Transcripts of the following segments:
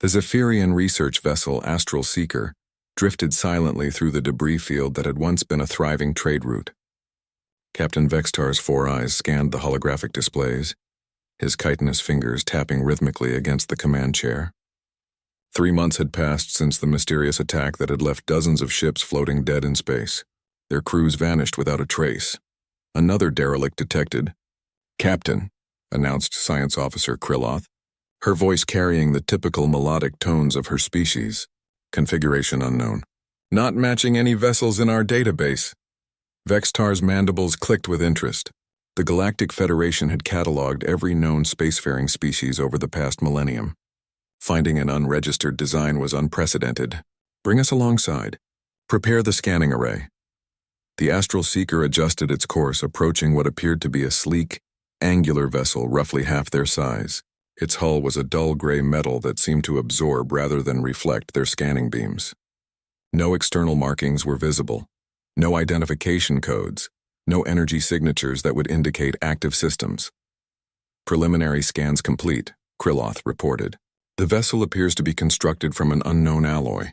The Zephyrian research vessel Astral Seeker drifted silently through the debris field that had once been a thriving trade route. Captain Vextar's 4 eyes scanned the holographic displays, his chitinous fingers tapping rhythmically against the command chair. 3 months had passed since the mysterious attack that had left dozens of ships floating dead in space. Their crews vanished without a trace. Another derelict detected. "Captain," announced Science Officer Kryloth, her voice carrying the typical melodic tones of her species. "Configuration unknown. Not matching any vessels in our database." Vextar's mandibles clicked with interest. The Galactic Federation had cataloged every known spacefaring species over the past millennium. Finding an unregistered design was unprecedented. "Bring us alongside. Prepare the scanning array." The Astral Seeker adjusted its course, approaching what appeared to be a sleek, angular vessel roughly half their size. Its hull was a dull gray metal that seemed to absorb rather than reflect their scanning beams. No external markings were visible. No identification codes. No energy signatures that would indicate active systems. "Preliminary scans complete," Kryloth reported. "The vessel appears to be constructed from an unknown alloy.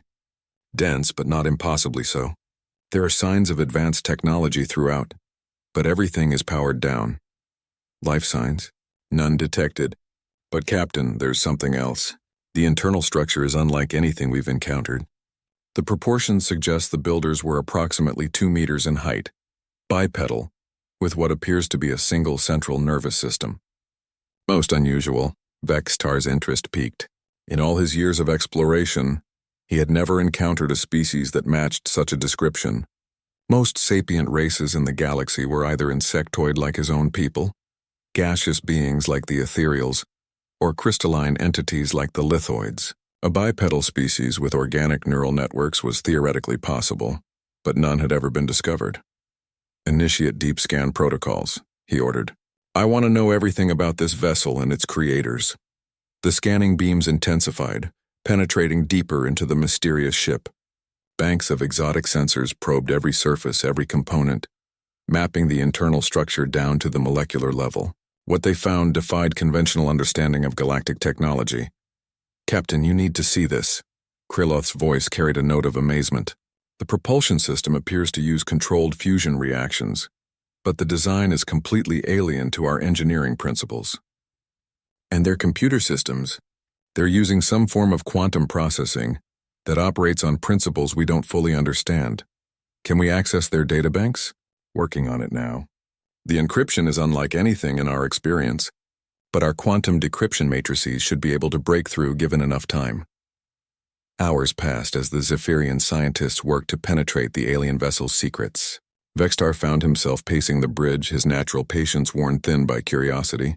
Dense, but not impossibly so. There are signs of advanced technology throughout, but everything is powered down. Life signs? None detected. But Captain, there's something else. The internal structure is unlike anything we've encountered. The proportions suggest the builders were approximately 2 meters in height, bipedal, with what appears to be a single central nervous system. Most unusual." Vextar's interest piqued. In all his years of exploration, he had never encountered a species that matched such a description. Most sapient races in the galaxy were either insectoid like his own people, gaseous beings like the ethereals, or crystalline entities like the lithoids. A bipedal species with organic neural networks was theoretically possible, but none had ever been discovered. "Initiate deep scan protocols," he ordered. "I want to know everything about this vessel and its creators." The scanning beams intensified, penetrating deeper into the mysterious ship. Banks of exotic sensors probed every surface, every component, mapping the internal structure down to the molecular level. What they found defied conventional understanding of galactic technology. "Captain, you need to see this." Kryloth's voice carried a note of amazement. "The propulsion system appears to use controlled fusion reactions, but the design is completely alien to our engineering principles. And their computer systems, they're using some form of quantum processing that operates on principles we don't fully understand. Can we access their databanks? Working on it now. The encryption is unlike anything in our experience, but our quantum decryption matrices should be able to break through given enough time." Hours passed as the Zephyrian scientists worked to penetrate the alien vessel's secrets. Vextar found himself pacing the bridge, his natural patience worn thin by curiosity.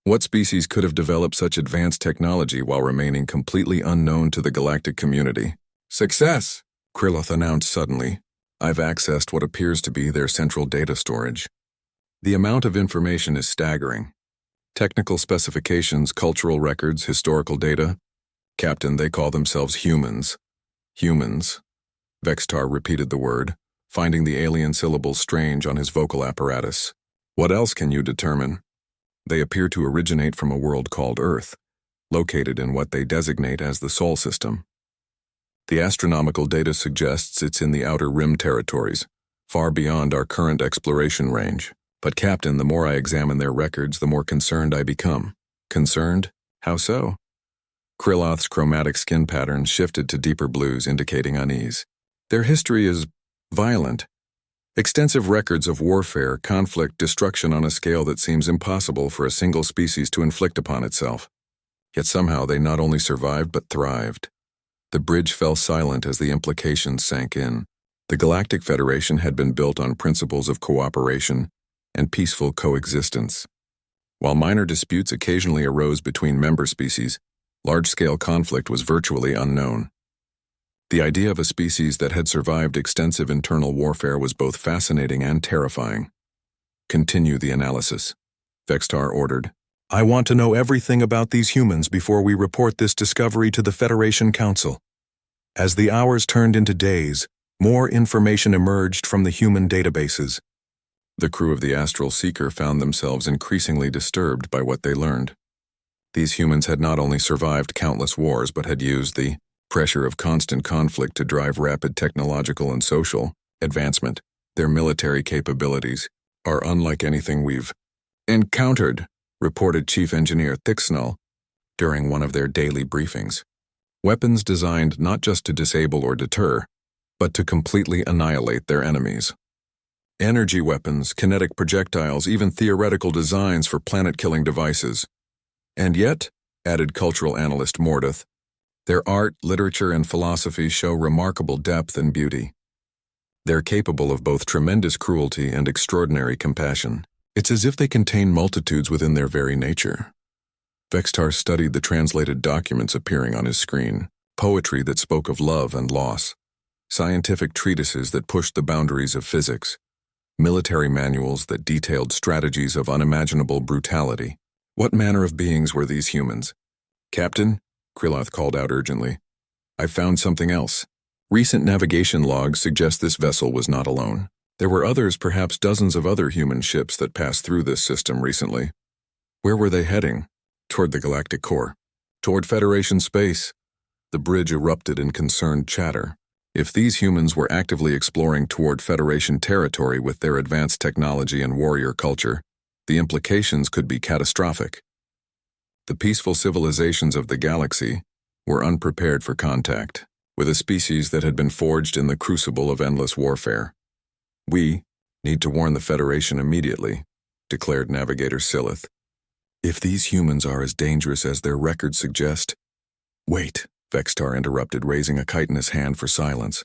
What species could have developed such advanced technology while remaining completely unknown to the galactic community? "Success!" Kryloth announced suddenly. "I've accessed what appears to be their central data storage. The amount of information is staggering. Technical specifications, cultural records, historical data. Captain, they call themselves humans." "Humans." Vextar repeated the word, finding the alien syllables strange on his vocal apparatus. "What else can you determine?" "They appear to originate from a world called Earth, located in what they designate as the Sol system. The astronomical data suggests it's in the outer rim territories, far beyond our current exploration range. But Captain, the more I examine their records, the more concerned I become." "Concerned? How so?" Kryloth's chromatic skin pattern shifted to deeper blues, indicating unease. "Their history is violent. Extensive records of warfare, conflict, destruction on a scale that seems impossible for a single species to inflict upon itself. Yet somehow they not only survived but thrived." The bridge fell silent as the implications sank in. The Galactic Federation had been built on principles of cooperation and peaceful coexistence. While minor disputes occasionally arose between member species, large-scale conflict was virtually unknown. The idea of a species that had survived extensive internal warfare was both fascinating and terrifying. "Continue the analysis," Vextar ordered. "I want to know everything about these humans before we report this discovery to the Federation Council." As the hours turned into days, more information emerged from the human databases. The crew of the Astral Seeker found themselves increasingly disturbed by what they learned. These humans had not only survived countless wars but had used the pressure of constant conflict to drive rapid technological and social advancement. Their military capabilities are unlike anything we've encountered, reported Chief Engineer Thicksnull during one of their daily briefings. Weapons designed not just to disable or deter, but to completely annihilate their enemies. Energy weapons, kinetic projectiles, even theoretical designs for planet-killing devices. And yet, added cultural analyst Mordeth, their art, literature, and philosophy show remarkable depth and beauty. They're capable of both tremendous cruelty and extraordinary compassion. It's as if they contain multitudes within their very nature. Vextar studied the translated documents appearing on his screen, poetry that spoke of love and loss, scientific treatises that pushed the boundaries of physics, military manuals that detailed strategies of unimaginable brutality. What manner of beings were these humans? Captain, Kriloth called out urgently, I've found something else. Recent navigation logs suggest this vessel was not alone. There were others, perhaps dozens of other human ships that passed through this system recently. Where were they heading? Toward the galactic core. Toward Federation space. The bridge erupted in concerned chatter. If these humans were actively exploring toward Federation territory with their advanced technology and warrior culture, the implications could be catastrophic. The peaceful civilizations of the galaxy were unprepared for contact with a species that had been forged in the crucible of endless warfare. We need to warn the Federation immediately, declared Navigator Silith. If these humans are as dangerous as their records suggest— Wait, Vextar interrupted, raising a chitinous hand for silence.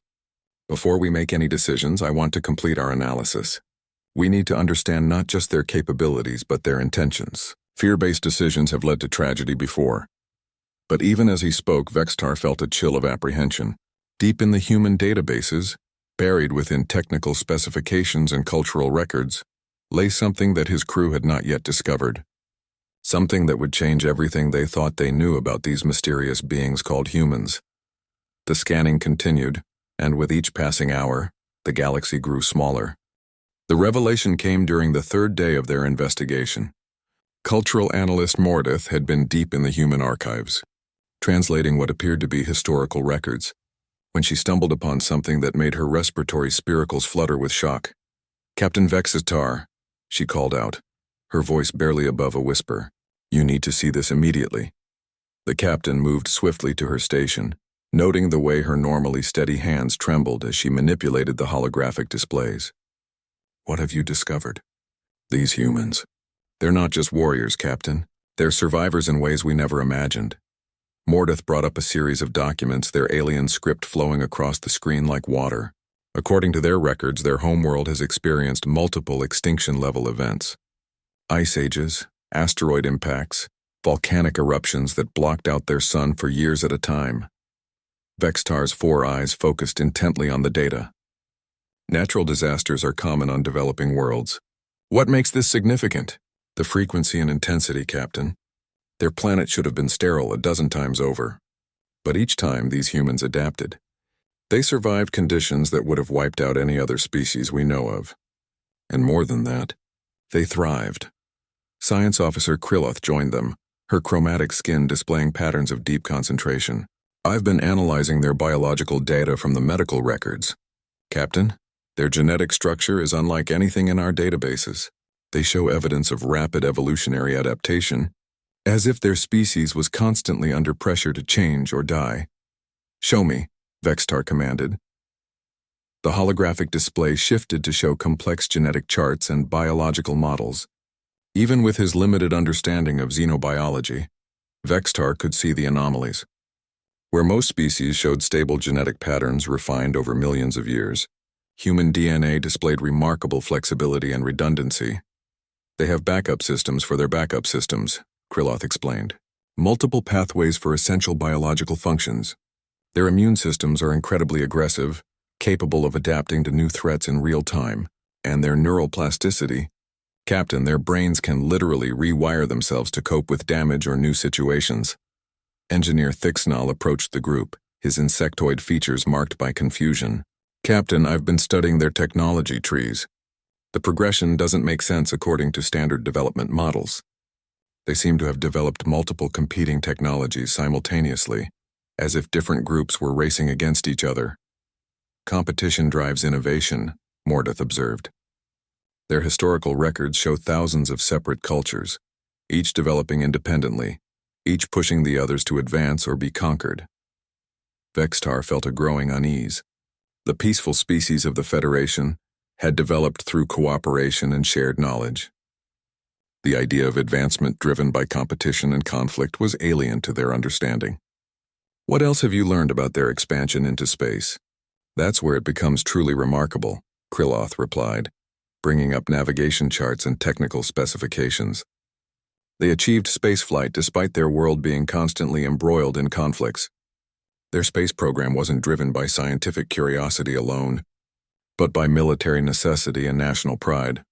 Before we make any decisions, I want to complete our analysis. We need to understand not just their capabilities, but their intentions. Fear-based decisions have led to tragedy before. But even as he spoke, Vextar felt a chill of apprehension. Deep in the human databases, buried within technical specifications and cultural records, lay something that his crew had not yet discovered. Something that would change everything they thought they knew about these mysterious beings called humans. The scanning continued, and with each passing hour, the galaxy grew smaller. The revelation came during the third day of their investigation. Cultural analyst Mordeth had been deep in the human archives, translating what appeared to be historical records, when she stumbled upon something that made her respiratory spiracles flutter with shock. Captain Vextar, she called out, her voice barely above a whisper. You need to see this immediately. The captain moved swiftly to her station, noting the way her normally steady hands trembled as she manipulated the holographic displays. What have you discovered? These humans. They're not just warriors, Captain. They're survivors in ways we never imagined. Mordeth brought up a series of documents, their alien script flowing across the screen like water. According to their records, their homeworld has experienced multiple extinction-level events. Ice ages, asteroid impacts, volcanic eruptions that blocked out their sun for years at a time. Vextar's 4 eyes focused intently on the data. Natural disasters are common on developing worlds. What makes this significant? The frequency and intensity, Captain. Their planet should have been sterile a dozen times over. But each time these humans adapted. They survived conditions that would have wiped out any other species we know of. And more than that, they thrived. Science Officer Kriloth joined them, her chromatic skin displaying patterns of deep concentration. I've been analyzing their biological data from the medical records. Captain, their genetic structure is unlike anything in our databases. They show evidence of rapid evolutionary adaptation, as if their species was constantly under pressure to change or die. Show me, Vextar commanded. The holographic display shifted to show complex genetic charts and biological models. Even with his limited understanding of xenobiology, Vextar could see the anomalies. Where most species showed stable genetic patterns refined over millions of years, human DNA displayed remarkable flexibility and redundancy. They have backup systems for their backup systems, Kriloth explained. Multiple pathways for essential biological functions. Their immune systems are incredibly aggressive, capable of adapting to new threats in real time, and their neural plasticity. Captain, their brains can literally rewire themselves to cope with damage or new situations. Engineer Thicksnull approached the group, his insectoid features marked by confusion. Captain, I've been studying their technology trees. The progression doesn't make sense according to standard development models. They seemed to have developed multiple competing technologies simultaneously, as if different groups were racing against each other. Competition drives innovation, Mordeth observed. Their historical records show thousands of separate cultures, each developing independently, each pushing the others to advance or be conquered. Vextar felt a growing unease. The peaceful species of the Federation had developed through cooperation and shared knowledge. The idea of advancement driven by competition and conflict was alien to their understanding. What else have you learned about their expansion into space? That's where it becomes truly remarkable, Kriloth replied, bringing up navigation charts and technical specifications. They achieved spaceflight despite their world being constantly embroiled in conflicts. Their space program wasn't driven by scientific curiosity alone, but by military necessity and national pride.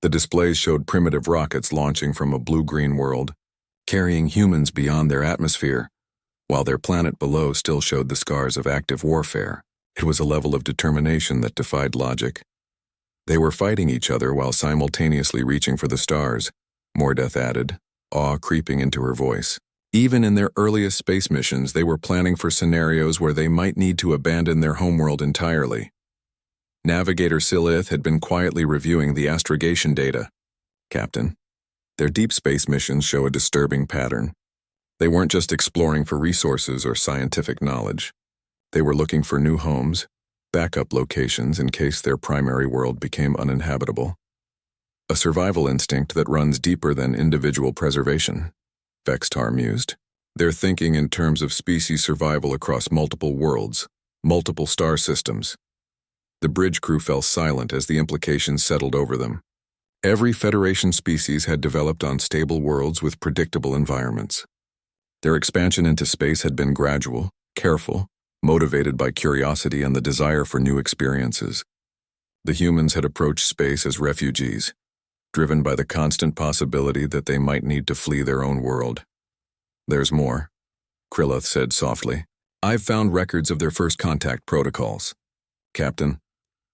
The displays showed primitive rockets launching from a blue-green world, carrying humans beyond their atmosphere, while their planet below still showed the scars of active warfare. It was a level of determination that defied logic. They were fighting each other while simultaneously reaching for the stars, Mordeth added, awe creeping into her voice. Even in their earliest space missions, they were planning for scenarios where they might need to abandon their homeworld entirely. Navigator Silith had been quietly reviewing the astrogation data. Captain, their deep space missions show a disturbing pattern. They weren't just exploring for resources or scientific knowledge. They were looking for new homes, backup locations in case their primary world became uninhabitable. A survival instinct that runs deeper than individual preservation, Vextar mused. They're thinking in terms of species survival across multiple worlds, multiple star systems. The bridge crew fell silent as the implications settled over them. Every Federation species had developed on stable worlds with predictable environments. Their expansion into space had been gradual, careful, motivated by curiosity and the desire for new experiences. The humans had approached space as refugees, driven by the constant possibility that they might need to flee their own world. There's more, Kriloth said softly. I've found records of their first contact protocols. Captain,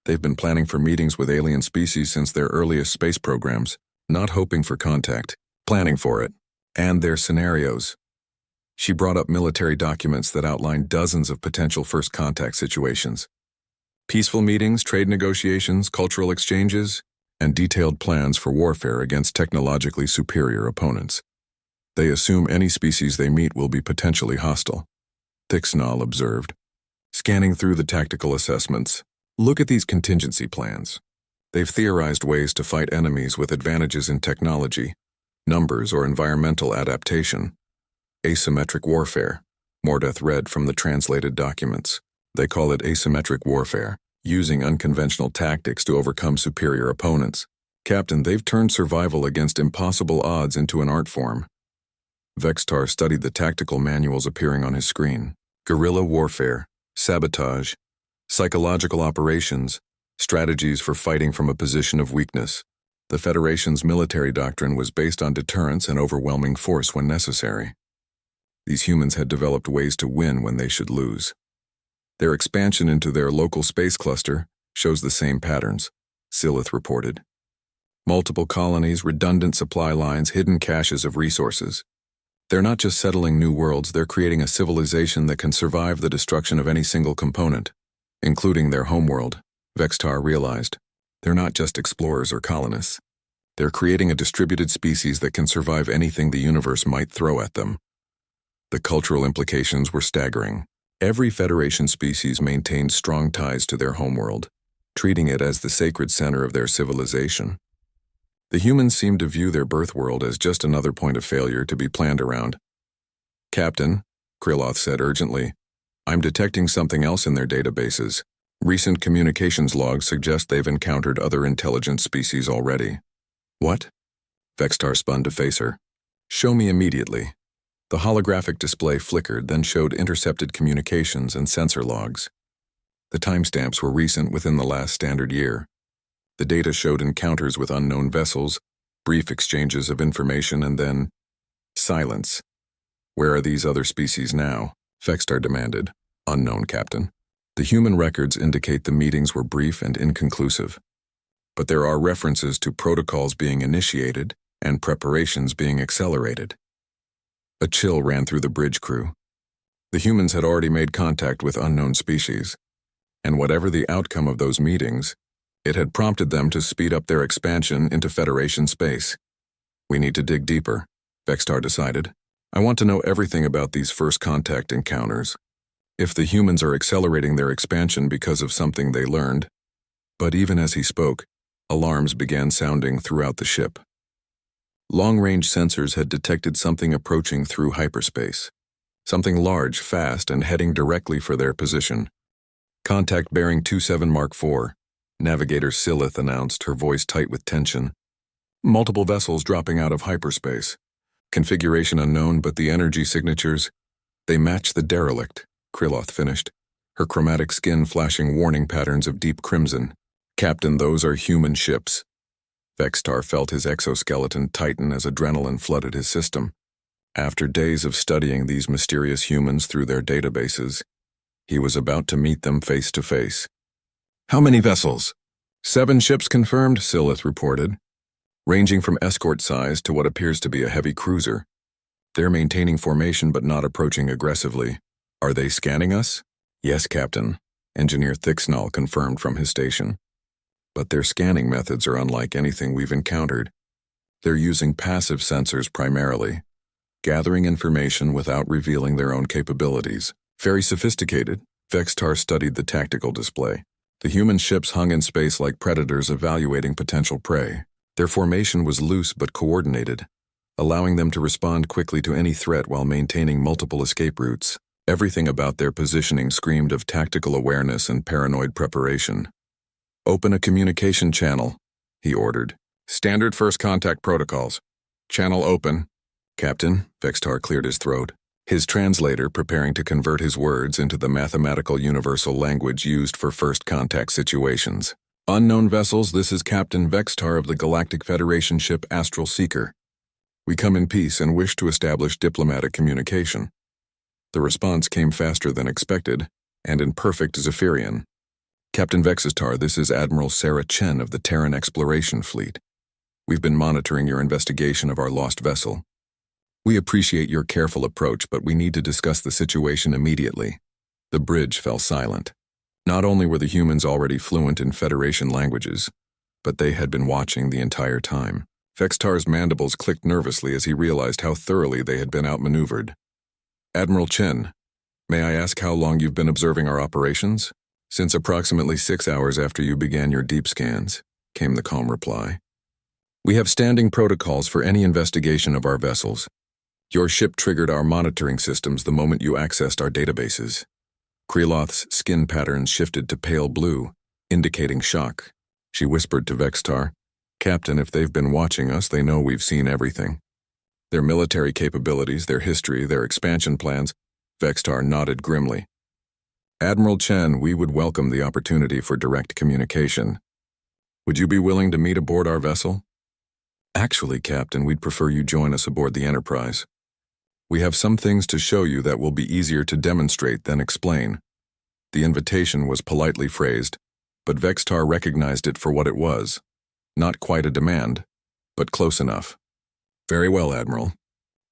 they've been planning for meetings with alien species since their earliest space programs, not hoping for contact, planning for it, and their scenarios. She brought up military documents that outlined dozens of potential first contact situations. Peaceful meetings, trade negotiations, cultural exchanges, and detailed plans for warfare against technologically superior opponents. They assume any species they meet will be potentially hostile, Thixnall observed, scanning through the tactical assessments. Look at these contingency plans. They've theorized ways to fight enemies with advantages in technology, numbers, or environmental adaptation. Asymmetric warfare, Mordeth read from the translated documents. They call it asymmetric warfare, using unconventional tactics to overcome superior opponents. Captain, they've turned survival against impossible odds into an art form. Vextar studied the tactical manuals appearing on his screen. Guerrilla warfare, sabotage, psychological operations, strategies for fighting from a position of weakness. The Federation's military doctrine was based on deterrence and overwhelming force when necessary. These humans had developed ways to win when they should lose. Their expansion into their local space cluster shows the same patterns, Silith reported. Multiple colonies, redundant supply lines, hidden caches of resources. They're not just settling new worlds, they're creating a civilization that can survive the destruction of any single component, including their homeworld, Vextar realized. They're not just explorers or colonists. They're creating a distributed species that can survive anything the universe might throw at them. The cultural implications were staggering. Every Federation species maintained strong ties to their homeworld, treating it as the sacred center of their civilization. The humans seemed to view their birth world as just another point of failure to be planned around. Captain, Kriloth said urgently, I'm detecting something else in their databases. Recent communications logs suggest they've encountered other intelligent species already. What? Vextar spun to face her. Show me immediately. The holographic display flickered, then showed intercepted communications and sensor logs. The timestamps were recent within the last standard year. The data showed encounters with unknown vessels, brief exchanges of information, and then silence. Where are these other species now? Vextar demanded. Unknown, Captain. The human records indicate the meetings were brief and inconclusive. But there are references to protocols being initiated and preparations being accelerated. A chill ran through the bridge crew. The humans had already made contact with unknown species, and whatever the outcome of those meetings, it had prompted them to speed up their expansion into Federation space. We need to dig deeper, Vextar decided. I want to know everything about these first contact encounters. If the humans are accelerating their expansion because of something they learned. But even as he spoke, alarms began sounding throughout the ship. Long-range sensors had detected something approaching through hyperspace. Something large, fast, and heading directly for their position. Contact bearing 27 Mark IV, Navigator Silith announced, her voice tight with tension. Multiple vessels dropping out of hyperspace. Configuration unknown, but the energy signatures, they match the derelict, Kryloth finished, her chromatic skin flashing warning patterns of deep crimson. Captain, those are human ships. Vextar felt his exoskeleton tighten as adrenaline flooded his system. After days of studying these mysterious humans through their databases, he was about to meet them face to face. How many vessels? 7 ships confirmed, Silith reported, ranging from escort size to what appears to be a heavy cruiser. They're maintaining formation but not approaching aggressively. Are they scanning us? Yes, Captain, Engineer Thicksnall confirmed from his station. But their scanning methods are unlike anything we've encountered. They're using passive sensors primarily, gathering information without revealing their own capabilities. Very sophisticated, Vextar studied the tactical display. The human ships hung in space like predators evaluating potential prey. Their formation was loose but coordinated, allowing them to respond quickly to any threat while maintaining multiple escape routes. Everything about their positioning screamed of tactical awareness and paranoid preparation. Open a communication channel, he ordered. Standard first contact protocols. Channel open. Captain, Vextar cleared his throat, his translator preparing to convert his words into the mathematical universal language used for first contact situations. Unknown vessels, this is Captain Vextar of the Galactic Federation ship Astral Seeker. We come in peace and wish to establish diplomatic communication. The response came faster than expected, and in perfect Zephyrian. Captain Vextar, this is Admiral Sarah Chen of the Terran Exploration Fleet. We've been monitoring your investigation of our lost vessel. We appreciate your careful approach, but we need to discuss the situation immediately. The bridge fell silent. Not only were the humans already fluent in Federation languages, but they had been watching the entire time. Vextar's mandibles clicked nervously as he realized how thoroughly they had been outmaneuvered. Admiral Chen, may I ask how long you've been observing our operations? Since approximately 6 hours after you began your deep scans, came the calm reply. We have standing protocols for any investigation of our vessels. Your ship triggered our monitoring systems the moment you accessed our databases. Kryloth's skin patterns shifted to pale blue, indicating shock. She whispered to Vextar, Captain, if they've been watching us, they know we've seen everything. Their military capabilities, their history, their expansion plans. Vextar nodded grimly. Admiral Chen, we would welcome the opportunity for direct communication. Would you be willing to meet aboard our vessel? Actually, Captain, we'd prefer you join us aboard the Enterprise. We have some things to show you that will be easier to demonstrate than explain. The invitation was politely phrased, but Vextar recognized it for what it was. Not quite a demand, but close enough. Very well, Admiral.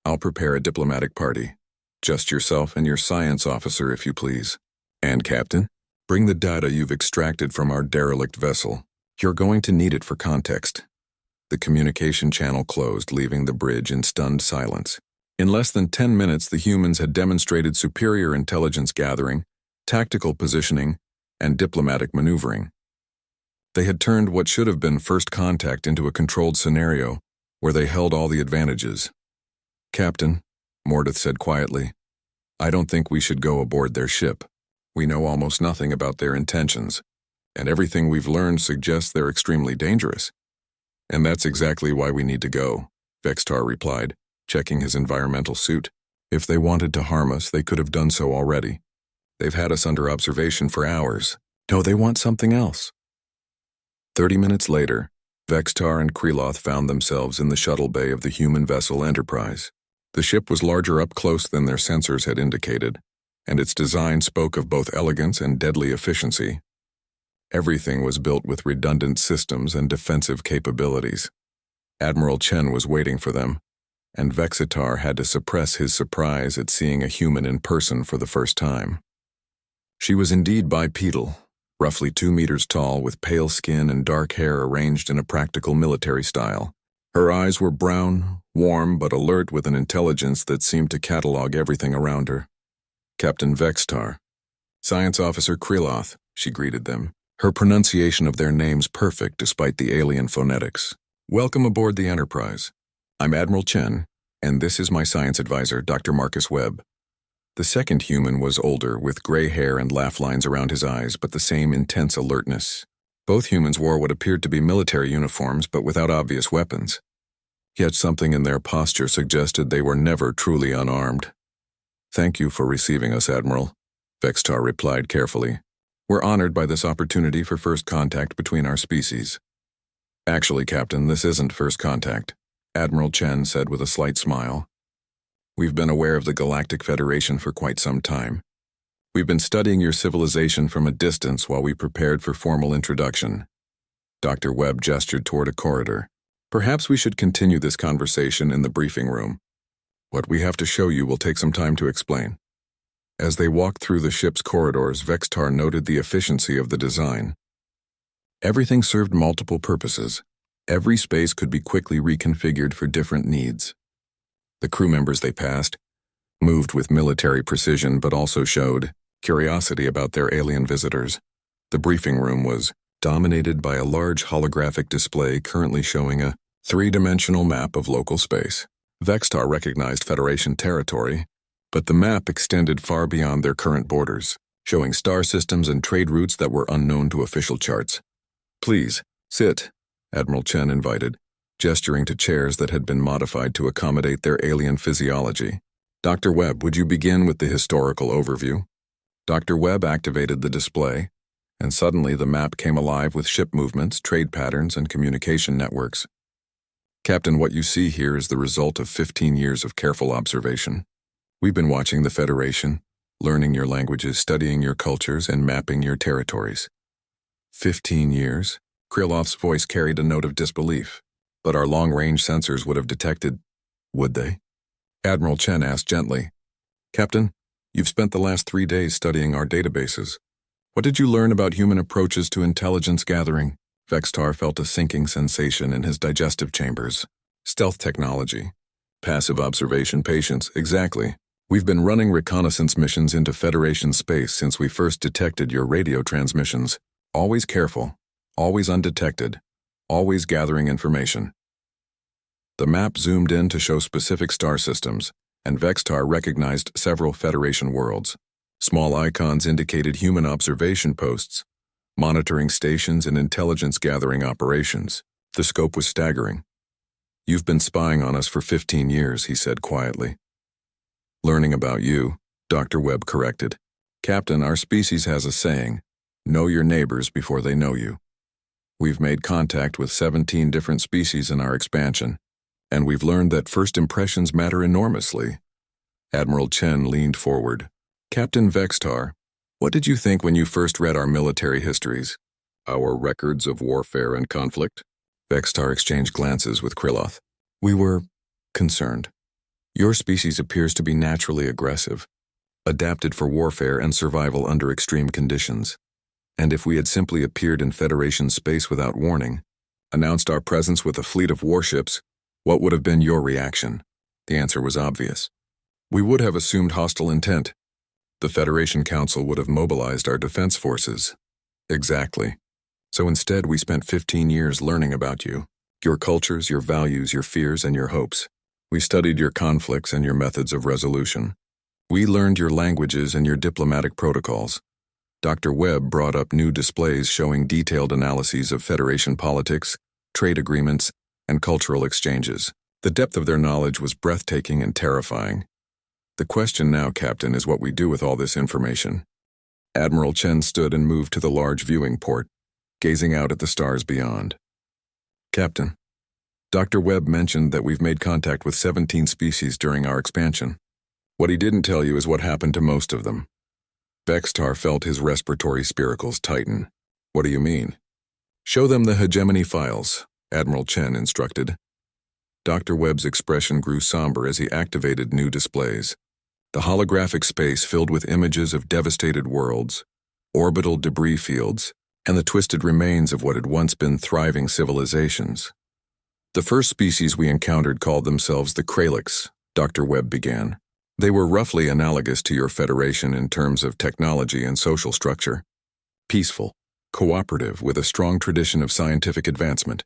I'll prepare a diplomatic party. Just yourself and your science officer, if you please. And, Captain, bring the data you've extracted from our derelict vessel. You're going to need it for context. The communication channel closed, leaving the bridge in stunned silence. In less than 10 minutes, the humans had demonstrated superior intelligence gathering, tactical positioning, and diplomatic maneuvering. They had turned what should have been first contact into a controlled scenario where they held all the advantages. Captain, Mordeth said quietly, I don't think we should go aboard their ship. We know almost nothing about their intentions, and everything we've learned suggests they're extremely dangerous. And that's exactly why we need to go, Vextar replied, checking his environmental suit. If they wanted to harm us, they could have done so already. They've had us under observation for hours. No, they want something else. 30 minutes later, Vextar and Kryloth found themselves in the shuttle bay of the human vessel Enterprise. The ship was larger up close than their sensors had indicated, and its design spoke of both elegance and deadly efficiency. Everything was built with redundant systems and defensive capabilities. Admiral Chen was waiting for them, and Vexitar had to suppress his surprise at seeing a human in person for the first time. She was indeed bipedal, roughly 2 meters tall, with pale skin and dark hair arranged in a practical military style. Her eyes were brown, warm but alert, with an intelligence that seemed to catalog everything around her. "Captain Vexitar." "Science Officer Kryloth," she greeted them, her pronunciation of their names perfect despite the alien phonetics. "Welcome aboard the Enterprise. I'm Admiral Chen, and this is my science advisor, Dr. Marcus Webb." The second human was older, with gray hair and laugh lines around his eyes, but the same intense alertness. Both humans wore what appeared to be military uniforms, but without obvious weapons. Yet something in their posture suggested they were never truly unarmed. "Thank you for receiving us, Admiral," Vexitar replied carefully. "We're honored by this opportunity for first contact between our species." "Actually, Captain, this isn't first contact," Admiral Chen said with a slight smile. "We've been aware of the Galactic Federation for quite some time. We've been studying your civilization from a distance while we prepared for formal introduction." Dr. Webb gestured toward a corridor. "Perhaps we should continue this conversation in the briefing room. What we have to show you will take some time to explain." As they walked through the ship's corridors, Vexitar noted the efficiency of the design. Everything served multiple purposes. Every space could be quickly reconfigured for different needs. The crew members they passed moved with military precision, but also showed curiosity about their alien visitors. The briefing room was dominated by a large holographic display currently showing a 3-dimensional map of local space. Vexitar recognized Federation territory, but the map extended far beyond their current borders, showing star systems and trade routes that were unknown to official charts. "Please, sit," Admiral Chen invited, gesturing to chairs that had been modified to accommodate their alien physiology. "Dr. Webb, would you begin with the historical overview?" Dr. Webb activated the display, and suddenly the map came alive with ship movements, trade patterns, and communication networks. "Captain, what you see here is the result of 15 years of careful observation. We've been watching the Federation, learning your languages, studying your cultures, and mapping your territories." 15 years? Krylov's voice carried a note of disbelief. "But our long-range sensors would have detected..." "Would they?" Admiral Chen asked gently. "Captain, you've spent the last 3 days studying our databases. What did you learn about human approaches to intelligence gathering?" Vexitar felt a sinking sensation in his digestive chambers. "Stealth technology. Passive observation, patience, exactly. We've been running reconnaissance missions into Federation space since we first detected your radio transmissions. Always careful, always undetected, always gathering information." The map zoomed in to show specific star systems, and Vexitar recognized several Federation worlds. Small icons indicated human observation posts, monitoring stations, and intelligence-gathering operations. The scope was staggering. "You've been spying on us for 15 years, he said quietly. "Learning about you," Dr. Webb corrected. "Captain, our species has a saying, know your neighbors before they know you. We've made contact with 17 different species in our expansion, and we've learned that first impressions matter enormously." Admiral Chen leaned forward. "Captain Vexitar, what did you think when you first read our military histories?" "Our records of warfare and conflict?" Vexitar exchanged glances with Kryloth. "We were concerned. Your species appears to be naturally aggressive, adapted for warfare and survival under extreme conditions. And if we had simply appeared in Federation space without warning, announced our presence with a fleet of warships, what would have been your reaction?" The answer was obvious. "We would have assumed hostile intent. The Federation Council would have mobilized our defense forces." "Exactly. So instead we spent 15 years learning about you, your cultures, your values, your fears, and your hopes. We studied your conflicts and your methods of resolution. We learned your languages and your diplomatic protocols." Dr. Webb brought up new displays showing detailed analyses of Federation politics, trade agreements, and cultural exchanges. The depth of their knowledge was breathtaking and terrifying. "The question now, Captain, is what we do with all this information." Admiral Chen stood and moved to the large viewing port, gazing out at the stars beyond. "Captain, Dr. Webb mentioned that we've made contact with 17 species during our expansion. What he didn't tell you is what happened to most of them." Vexitar felt his respiratory spiracles tighten. "What do you mean?" "Show them the hegemony files," Admiral Chen instructed. Dr. Webb's expression grew somber as he activated new displays. The holographic space filled with images of devastated worlds, orbital debris fields, and the twisted remains of what had once been thriving civilizations. The first species we encountered called themselves the Kraliks, Dr. Webb began. They were roughly analogous to your Federation in terms of technology and social structure. Peaceful, cooperative, with a strong tradition of scientific advancement.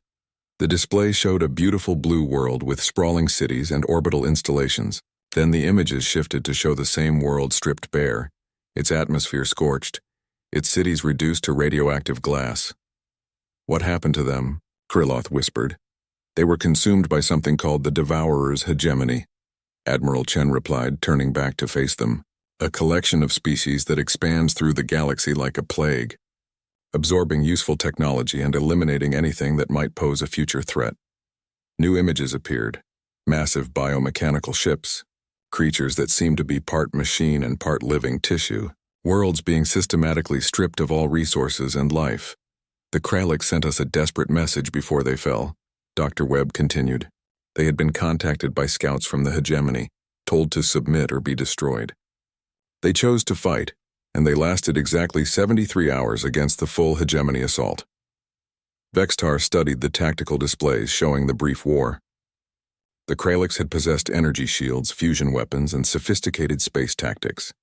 The display showed a beautiful blue world with sprawling cities and orbital installations. Then the images shifted to show the same world stripped bare, its atmosphere scorched, its cities reduced to radioactive glass. "What happened to them?" Kryloth whispered. "They were consumed by something called the Devourer's hegemony," Admiral Chen replied, turning back to face them. "A collection of species that expands through the galaxy like a plague, absorbing useful technology and eliminating anything that might pose a future threat." New images appeared. Massive biomechanical ships, creatures that seemed to be part machine and part living tissue, worlds being systematically stripped of all resources and life. "The Kraliks sent us a desperate message before they fell," Dr. Webb continued. "They had been contacted by scouts from the hegemony, told to submit or be destroyed. They chose to fight, and they lasted exactly 73 hours against the full hegemony assault." Vextar studied the tactical displays showing the brief war. The Kraliks had possessed energy shields, fusion weapons, and sophisticated space tactics.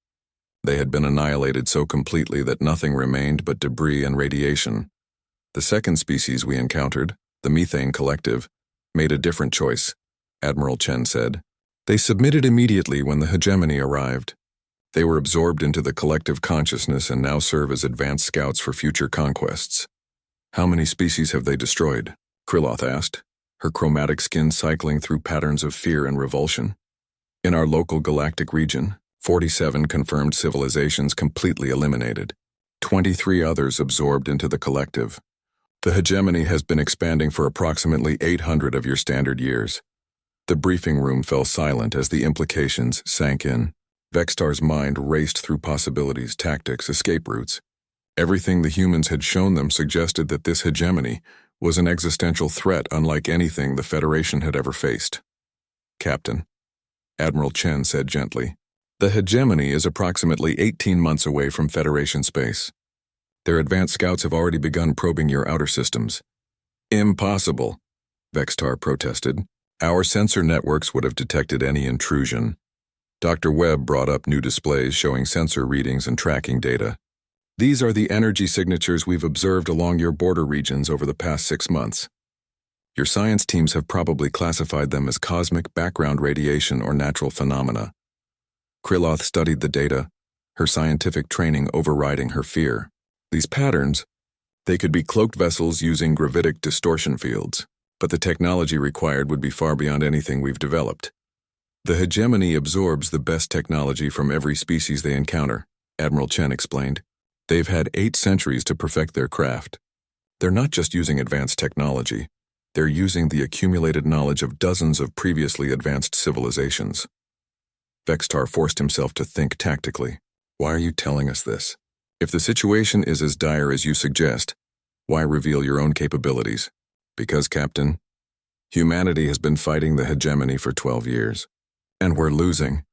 They had been annihilated so completely that nothing remained but debris and radiation. The second species we encountered, the Methane Collective, made a different choice, Admiral Chen said. They submitted immediately when the hegemony arrived. They were absorbed into the collective consciousness and now serve as advanced scouts for future conquests. "How many species have they destroyed?" Kryloth asked, her chromatic skin cycling through patterns of fear and revulsion. "In our local galactic region, 47 confirmed civilizations completely eliminated, 23 others absorbed into the collective. The hegemony has been expanding for approximately 800 of your standard years." The briefing room fell silent as the implications sank in. Vextar's mind raced through possibilities, tactics, escape routes. Everything the humans had shown them suggested that this hegemony was an existential threat unlike anything the Federation had ever faced. "Captain," Admiral Chen said gently, "the hegemony is approximately 18 months away from Federation space. Their advanced scouts have already begun probing your outer systems." "Impossible," Vextar protested. "Our sensor networks would have detected any intrusion." Dr. Webb brought up new displays showing sensor readings and tracking data. "These are the energy signatures we've observed along your border regions over the past 6 months. Your science teams have probably classified them as cosmic background radiation or natural phenomena." Kryloth studied the data, her scientific training overriding her fear. "These patterns, they could be cloaked vessels using gravitic distortion fields, but the technology required would be far beyond anything we've developed. The hegemony absorbs the best technology from every species they encounter," Admiral Chen explained. "They've had 8 centuries to perfect their craft. They're not just using advanced technology, they're using the accumulated knowledge of dozens of previously advanced civilizations." Vextar forced himself to think tactically. "Why are you telling us this? If the situation is as dire as you suggest, why reveal your own capabilities?" "Because, Captain, humanity has been fighting the hegemony for 12 years. And we're losing."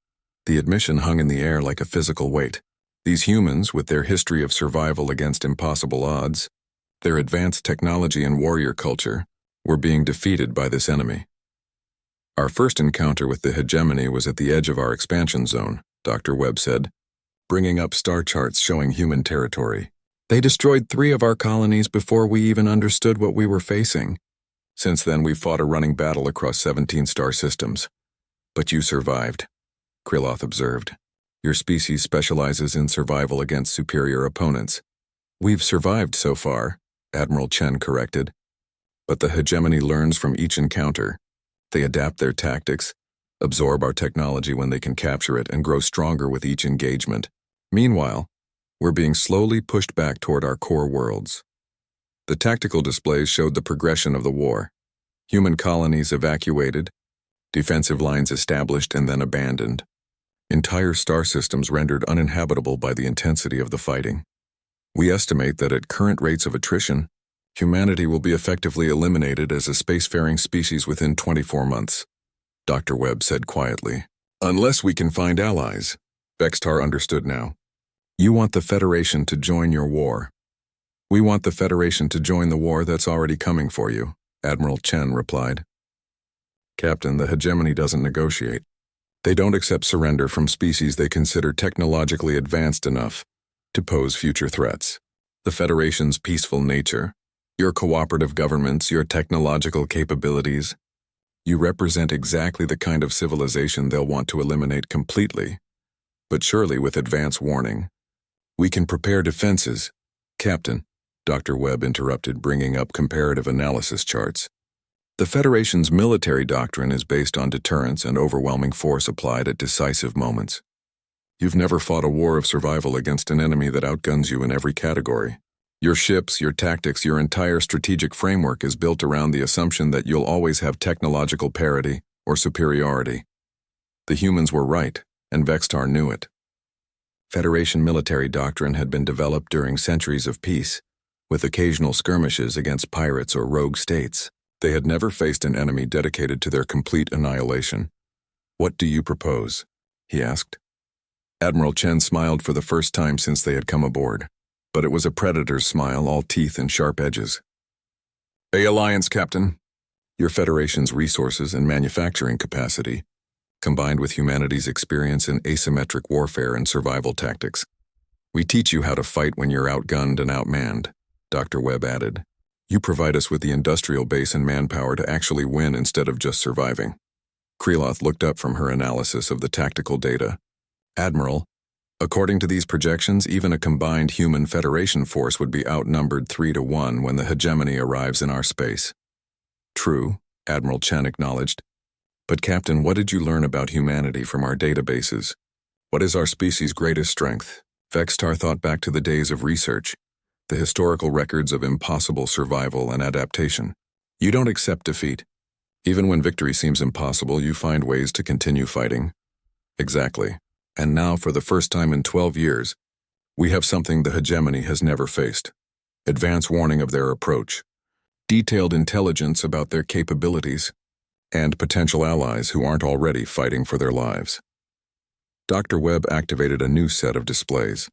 The admission hung in the air like a physical weight. These humans, with their history of survival against impossible odds, their advanced technology and warrior culture, were being defeated by this enemy. "Our first encounter with the hegemony was at the edge of our expansion zone," Dr. Webb said, bringing up star charts showing human territory. "They destroyed 3 of our colonies before we even understood what we were facing. Since then, we've fought a running battle across 17 star systems. But you survived," Kryloth observed. "Your species specializes in survival against superior opponents." "We've survived so far," Admiral Chen corrected. "But the hegemony learns from each encounter. They adapt their tactics, absorb our technology when they can capture it, and grow stronger with each engagement. Meanwhile, we're being slowly pushed back toward our core worlds." The tactical displays showed the progression of the war. Human colonies evacuated, defensive lines established and then abandoned. Entire star systems rendered uninhabitable by the intensity of the fighting. "We estimate that at current rates of attrition, Humanity will be effectively eliminated as a spacefaring species within 24 months, Dr. Webb said quietly. Unless we can find allies. Vextar understood now. You want the Federation to join your war. We want the Federation to join the war that's already coming for you, Admiral Chen replied. Captain, the hegemony doesn't negotiate. They don't accept surrender from species they consider technologically advanced enough to pose future threats. The Federation's peaceful nature, your cooperative governments, your technological capabilities, you represent exactly the kind of civilization they'll want to eliminate completely, but surely with advance warning. We can prepare defenses. Captain, Dr. Webb interrupted, bringing up comparative analysis charts. The Federation's military doctrine is based on deterrence and overwhelming force applied at decisive moments. You've never fought a war of survival against an enemy that outguns you in every category. Your ships, your tactics, your entire strategic framework is built around the assumption that you'll always have technological parity or superiority. The humans were right, and Vextar knew it. Federation military doctrine had been developed during centuries of peace, with occasional skirmishes against pirates or rogue states. They had never faced an enemy dedicated to their complete annihilation. What do you propose? He asked. Admiral Chen smiled for the first time since they had come aboard, but it was a predator's smile, all teeth and sharp edges. A alliance, Captain. Your Federation's resources and manufacturing capacity, combined with humanity's experience in asymmetric warfare and survival tactics. We teach you how to fight when you're outgunned and outmanned, Dr. Webb added. You provide us with the industrial base and manpower to actually win instead of just surviving. Kreloth looked up from her analysis of the tactical data. Admiral, according to these projections, even a combined human Federation force would be outnumbered 3-1 when the hegemony arrives in our space. True, Admiral Chen acknowledged. But Captain, what did you learn about humanity from our databases? What is our species' greatest strength? Vextar thought back to the days of research, the historical records of impossible survival and adaptation. You don't accept defeat. Even when victory seems impossible, you find ways to continue fighting. Exactly. And now, for the first time in 12 years, we have something the hegemony has never faced. Advance warning of their approach, detailed intelligence about their capabilities, and potential allies who aren't already fighting for their lives. Dr. Webb activated a new set of displays,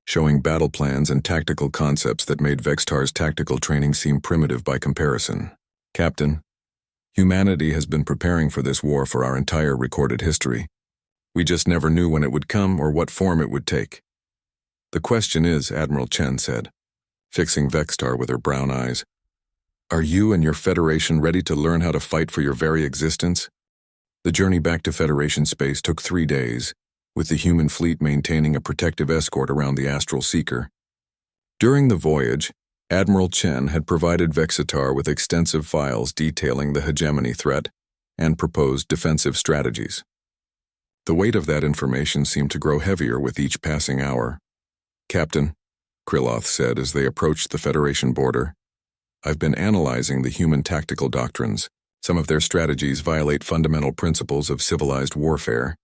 showing battle plans and tactical concepts that made Vextar's tactical training seem primitive by comparison. Captain, humanity has been preparing for this war for our entire recorded history. We just never knew when it would come or what form it would take. The question is, Admiral Chen said, fixing Vextar with her brown eyes, are you and your Federation ready to learn how to fight for your very existence? The journey back to Federation space took 3 days, with the human fleet maintaining a protective escort around the Astral Seeker. During the voyage, Admiral Chen had provided Vextar with extensive files detailing the hegemony threat and proposed defensive strategies. The weight of that information seemed to grow heavier with each passing hour. Captain, Kreloth said as they approached the Federation border, I've been analyzing the human tactical doctrines. Some of their strategies violate fundamental principles of civilized warfare.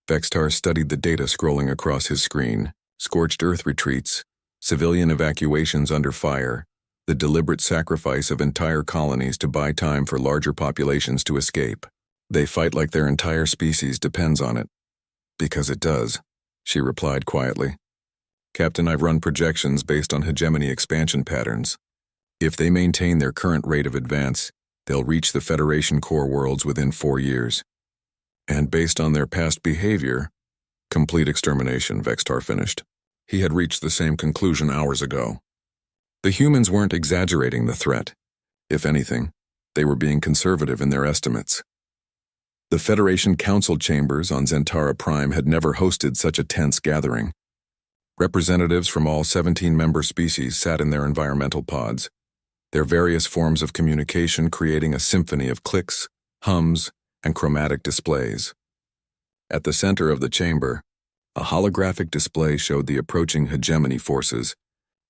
Vextar studied the data scrolling across his screen: scorched earth retreats, civilian evacuations under fire, the deliberate sacrifice of entire colonies to buy time for larger populations to escape. They fight like their entire species depends on it. Because it does, she replied quietly. Captain, I've run projections based on hegemony expansion patterns. If they maintain their current rate of advance, they'll reach the Federation core worlds within 4 years. And based on their past behavior, complete extermination, Vextar finished. He had reached the same conclusion hours ago. The humans weren't exaggerating the threat. If anything, they were being conservative in their estimates. The Federation Council chambers on Zentara Prime had never hosted such a tense gathering. Representatives from all 17 member species sat in their environmental pods, their various forms of communication creating a symphony of clicks, hums, and chromatic displays. At the center of the chamber, a holographic display showed the approaching hegemony forces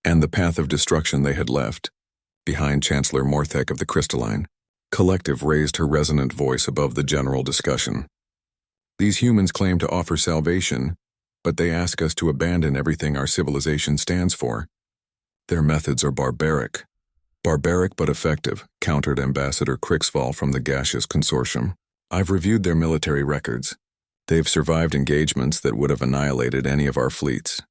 and the path of destruction they had left. Behind Chancellor Morthek of the Crystalline, Collective raised her resonant voice above the general discussion. These humans claim to offer salvation, but they ask us to abandon everything our civilization stands for. Their methods are barbaric. Barbaric but effective, countered Ambassador Crixval from the Gaseous Consortium. I've reviewed their military records. They've survived engagements that would have annihilated any of our fleets.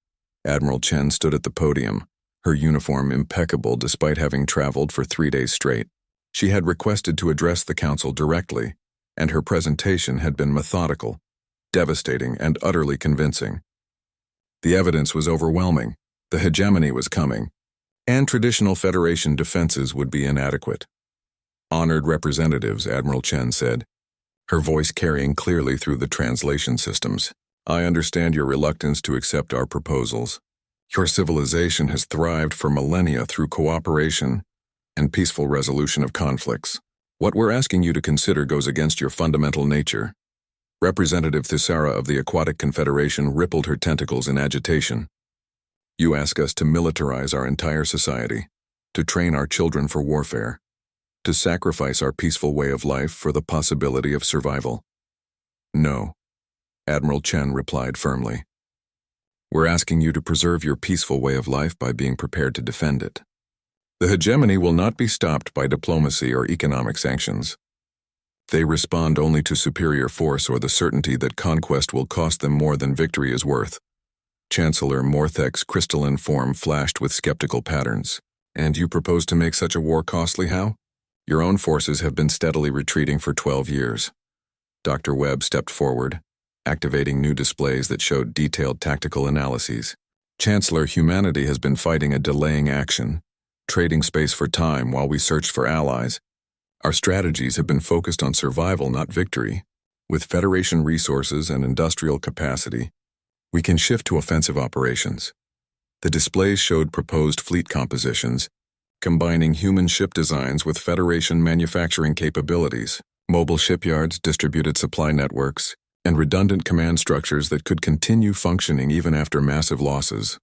Admiral Chen stood at the podium, her uniform impeccable despite having traveled for 3 days straight. She had requested to address the council directly, and her presentation had been methodical, devastating, and utterly convincing. The evidence was overwhelming. The hegemony was coming, and traditional Federation defenses would be inadequate. Honored representatives, Admiral Chen said, her voice carrying clearly through the translation systems. I understand your reluctance to accept our proposals. Your civilization has thrived for millennia through cooperation and peaceful resolution of conflicts. What we're asking you to consider goes against your fundamental nature. Representative Thisara of the Aquatic Confederation rippled her tentacles in agitation. You ask us to militarize our entire society, to train our children for warfare, to sacrifice our peaceful way of life for the possibility of survival. No, Admiral Chen replied firmly. We're asking you to preserve your peaceful way of life by being prepared to defend it. The hegemony will not be stopped by diplomacy or economic sanctions. They respond only to superior force or the certainty that conquest will cost them more than victory is worth. Chancellor Morthek's crystalline form flashed with skeptical patterns. And you propose to make such a war costly how? Your own forces have been steadily retreating for 12 years. Dr. Webb stepped forward, activating new displays that showed detailed tactical analyses. Chancellor, humanity has been fighting a delaying action, trading space for time while we searched for allies. Our strategies have been focused on survival, not victory. With Federation resources and industrial capacity, we can shift to offensive operations. The displays showed proposed fleet compositions, combining human ship designs with Federation manufacturing capabilities, mobile shipyards, distributed supply networks, and redundant command structures that could continue functioning even after massive losses.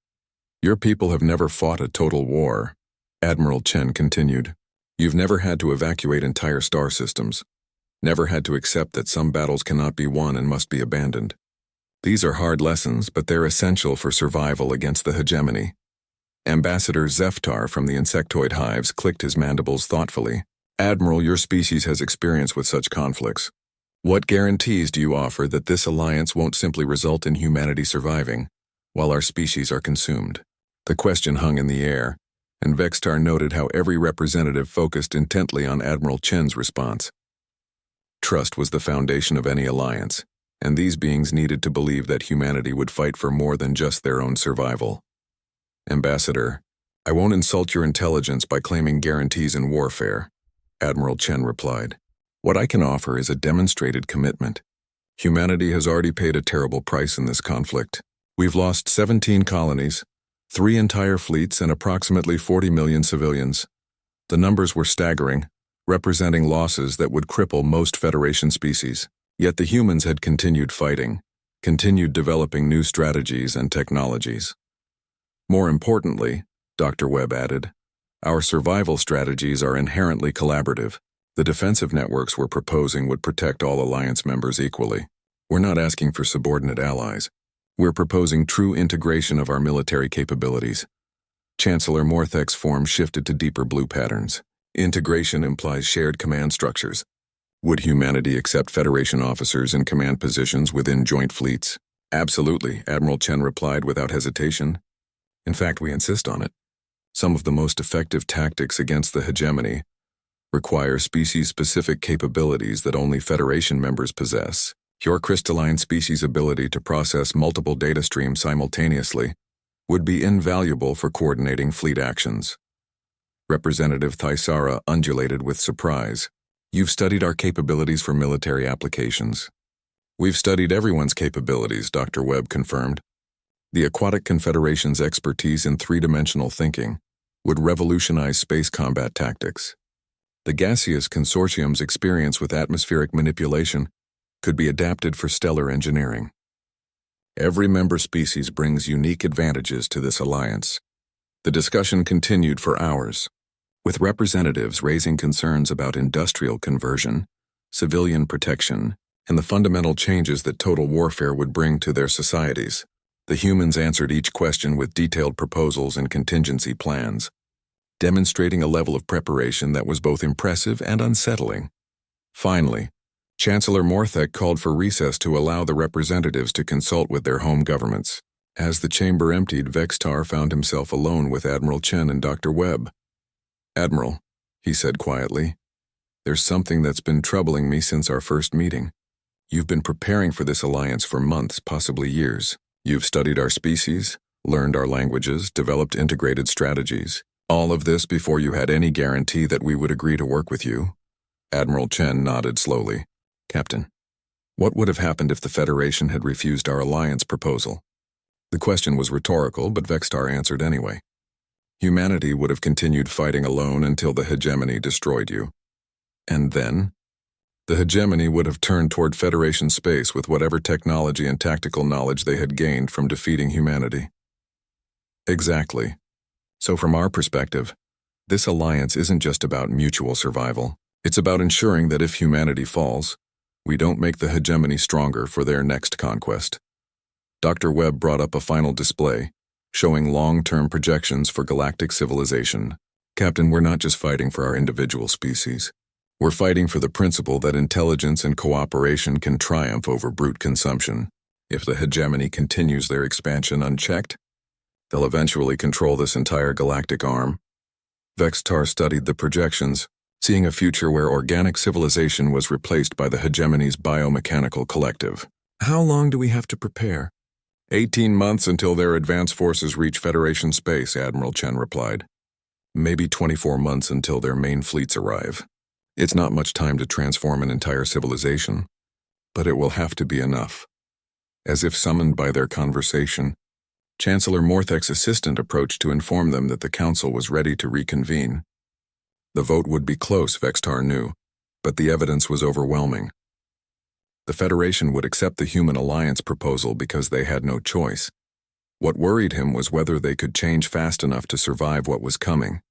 Your people have never fought a total war, Admiral Chen continued. You've never had to evacuate entire star systems, never had to accept that some battles cannot be won and must be abandoned. These are hard lessons, but they're essential for survival against the hegemony. Ambassador Zeftar from the insectoid hives clicked his mandibles thoughtfully. Admiral, your species has experience with such conflicts. What guarantees do you offer that this alliance won't simply result in humanity surviving, while our species are consumed? The question hung in the air, and Vextar noted how every representative focused intently on Admiral Chen's response. Trust was the foundation of any alliance, and these beings needed to believe that humanity would fight for more than just their own survival. Ambassador, I won't insult your intelligence by claiming guarantees in warfare, Admiral Chen replied. What I can offer is a demonstrated commitment. Humanity has already paid a terrible price in this conflict. We've lost 17 colonies, 3 entire fleets, and approximately 40 million civilians. The numbers were staggering, representing losses that would cripple most Federation species. Yet the humans had continued fighting, continued developing new strategies and technologies. More importantly, Dr. Webb added, our survival strategies are inherently collaborative. The defensive networks we're proposing would protect all alliance members equally. We're not asking for subordinate allies. We're proposing true integration of our military capabilities. Chancellor Morthek's form shifted to deeper blue patterns. Integration implies shared command structures. Would humanity accept Federation officers in command positions within joint fleets? Absolutely, Admiral Chen replied without hesitation. In fact, we insist on it. Some of the most effective tactics against the hegemony require species-specific capabilities that only Federation members possess. Your crystalline species' ability to process multiple data streams simultaneously would be invaluable for coordinating fleet actions. Representative Thisara undulated with surprise. You've studied our capabilities for military applications. We've studied everyone's capabilities, Dr. Webb confirmed. The Aquatic Confederation's expertise in three-dimensional thinking would revolutionize space combat tactics. The Gaseous Consortium's experience with atmospheric manipulation could be adapted for stellar engineering. Every member species brings unique advantages to this alliance. The discussion continued for hours, with representatives raising concerns about industrial conversion, civilian protection, and the fundamental changes that total warfare would bring to their societies. The humans answered each question with detailed proposals and contingency plans. demonstrating a level of preparation that was both impressive and unsettling. Finally, Chancellor Morthek called for recess to allow the representatives to consult with their home governments. As the chamber emptied, Vextar found himself alone with Admiral Chen and Dr. Webb. "Admiral," he said quietly, "there's something that's been troubling me since our first meeting. You've been preparing for this alliance for months, possibly years. You've studied our species, learned our languages, developed integrated strategies. All of this before you had any guarantee that we would agree to work with you." Admiral Chen nodded slowly. "Captain, what would have happened if the Federation had refused our alliance proposal?" The question was rhetorical, but Vextar answered anyway. "Humanity would have continued fighting alone until the hegemony destroyed you. And then? The hegemony would have turned toward Federation space with whatever technology and tactical knowledge they had gained from defeating humanity." Exactly. So from our perspective, this alliance isn't just about mutual survival. It's about ensuring that if humanity falls, we don't make the hegemony stronger for their next conquest. Dr. Webb brought up a final display, showing long-term projections for galactic civilization. "Captain, we're not just fighting for our individual species. We're fighting for the principle that intelligence and cooperation can triumph over brute consumption. If the hegemony continues their expansion unchecked, they'll eventually control this entire galactic arm." Vextar studied the projections, seeing a future where organic civilization was replaced by the hegemony's biomechanical collective. "How long do we have to prepare?" 18 months until their advance forces reach Federation space," Admiral Chen replied. "Maybe 24 months until their main fleets arrive. It's not much time to transform an entire civilization, but it will have to be enough." As if summoned by their conversation, Chancellor Morthek's assistant approached to inform them that the council was ready to reconvene. The vote would be close, Vextar knew, but the evidence was overwhelming. The Federation would accept the human alliance proposal because they had no choice. What worried him was whether they could change fast enough to survive what was coming.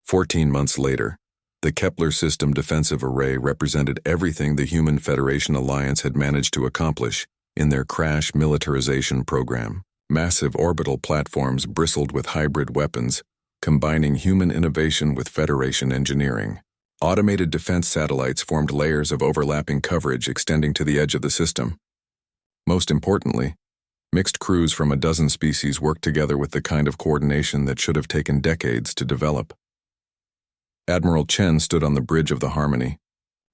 14 months later, the Kepler System Defensive Array represented everything the Human Federation Alliance had managed to accomplish in their crash militarization program. Massive orbital platforms bristled with hybrid weapons, combining human innovation with Federation engineering. Automated defense satellites formed layers of overlapping coverage extending to the edge of the system. Most importantly, mixed crews from a dozen species worked together with the kind of coordination that should have taken decades to develop. Admiral Chen stood on the bridge of the Harmony,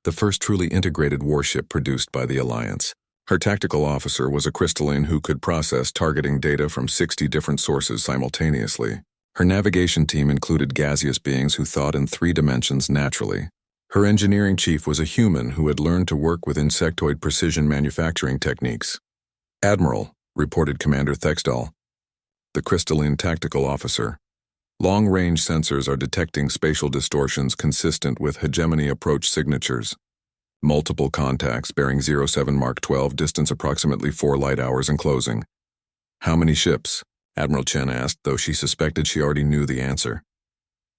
the first truly integrated warship produced by the Alliance. Her tactical officer was a crystalline who could process targeting data from 60 different sources simultaneously. Her navigation team included gaseous beings who thought in 3 dimensions naturally. Her engineering chief was a human who had learned to work with insectoid precision manufacturing techniques. "Admiral," reported Commander Thexdal, the crystalline tactical officer. "Long-range sensors are detecting spatial distortions consistent with hegemony approach signatures. Multiple contacts bearing 07 Mark 12, distance approximately 4 light hours and closing." "How many ships?" Admiral Chen asked, though she suspected she already knew the answer.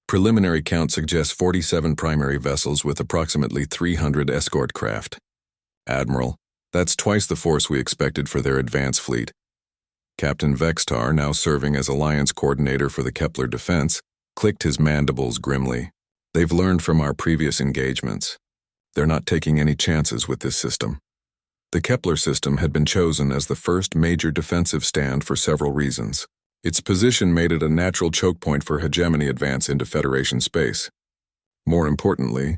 "Preliminary count suggests 47 primary vessels with approximately 300 escort craft." "Admiral, that's twice the force we expected for their advance fleet." Captain Vextar, now serving as Alliance Coordinator for the Kepler Defense, clicked his mandibles grimly. "They've learned from our previous engagements. They're not taking any chances with this system." The Kepler system had been chosen as the first major defensive stand for several reasons. Its position made it a natural choke point for hegemony advance into Federation space. More importantly,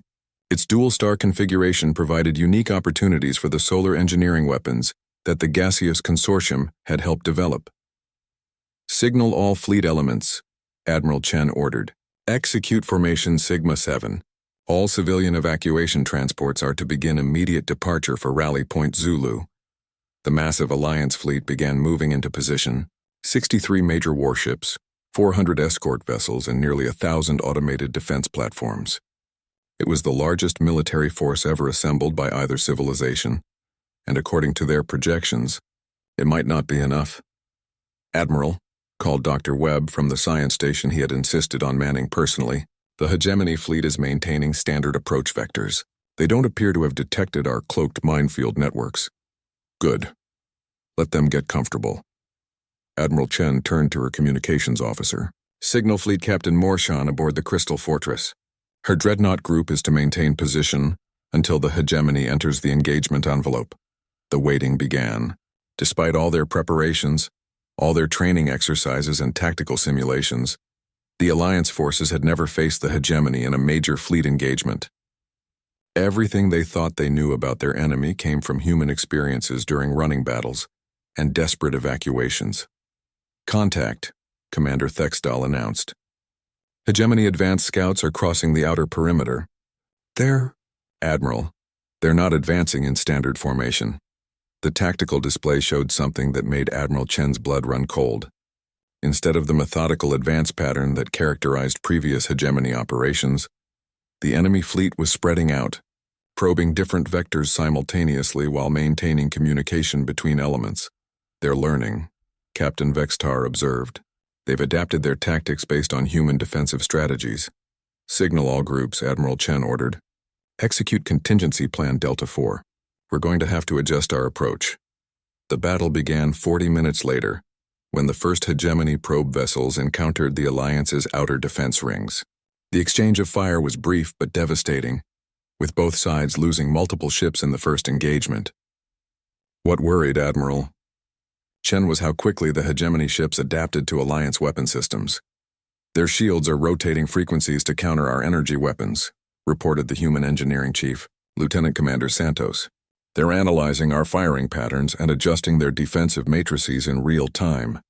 its dual-star configuration provided unique opportunities for the solar engineering weapons that the gaseous consortium had helped develop. "Signal all fleet elements," Admiral Chen ordered. "Execute Formation Sigma 7. All civilian evacuation transports are to begin immediate departure for Rally Point Zulu." The massive Alliance fleet began moving into position. 63 major warships, 400 escort vessels, and nearly 1,000 automated defense platforms. It was the largest military force ever assembled by either civilization, and according to their projections, it might not be enough. "Admiral," called Dr. Webb from the science station he had insisted on manning personally, "the hegemony fleet is maintaining standard approach vectors. They don't appear to have detected our cloaked minefield networks." "Good. Let them get comfortable." Admiral Chen turned to her communications officer. Signal Fleet Captain Morshan aboard the Crystal Fortress. Her dreadnought group is to maintain position until the hegemony enters the engagement envelope. The waiting began. Despite all their preparations, all their training exercises and tactical simulations, the Alliance forces had never faced the hegemony in a major fleet engagement. Everything they thought they knew about their enemy came from human experiences during running battles and desperate evacuations. "Contact," Commander Thexdal announced. "Hegemony advanced scouts are crossing the outer perimeter." "They're..." "Admiral, they're not advancing in standard formation." The tactical display showed something that made Admiral Chen's blood run cold. Instead of the methodical advance pattern that characterized previous hegemony operations, the enemy fleet was spreading out, probing different vectors simultaneously while maintaining communication between elements. "They're learning," Captain Vextar observed. "They've adapted their tactics based on human defensive strategies." "Signal all groups," Admiral Chen ordered. "Execute contingency plan Delta 4. We're going to have to adjust our approach." The battle began 40 minutes later, when the first hegemony probe vessels encountered the Alliance's outer defense rings. The exchange of fire was brief but devastating, with both sides losing multiple ships in the first engagement. What worried Admiral Chen was how quickly the hegemony ships adapted to Alliance weapon systems. "Their shields are rotating frequencies to counter our energy weapons," reported the human engineering chief, Lieutenant Commander Santos. "They're analyzing our firing patterns and adjusting their defensive matrices in real time."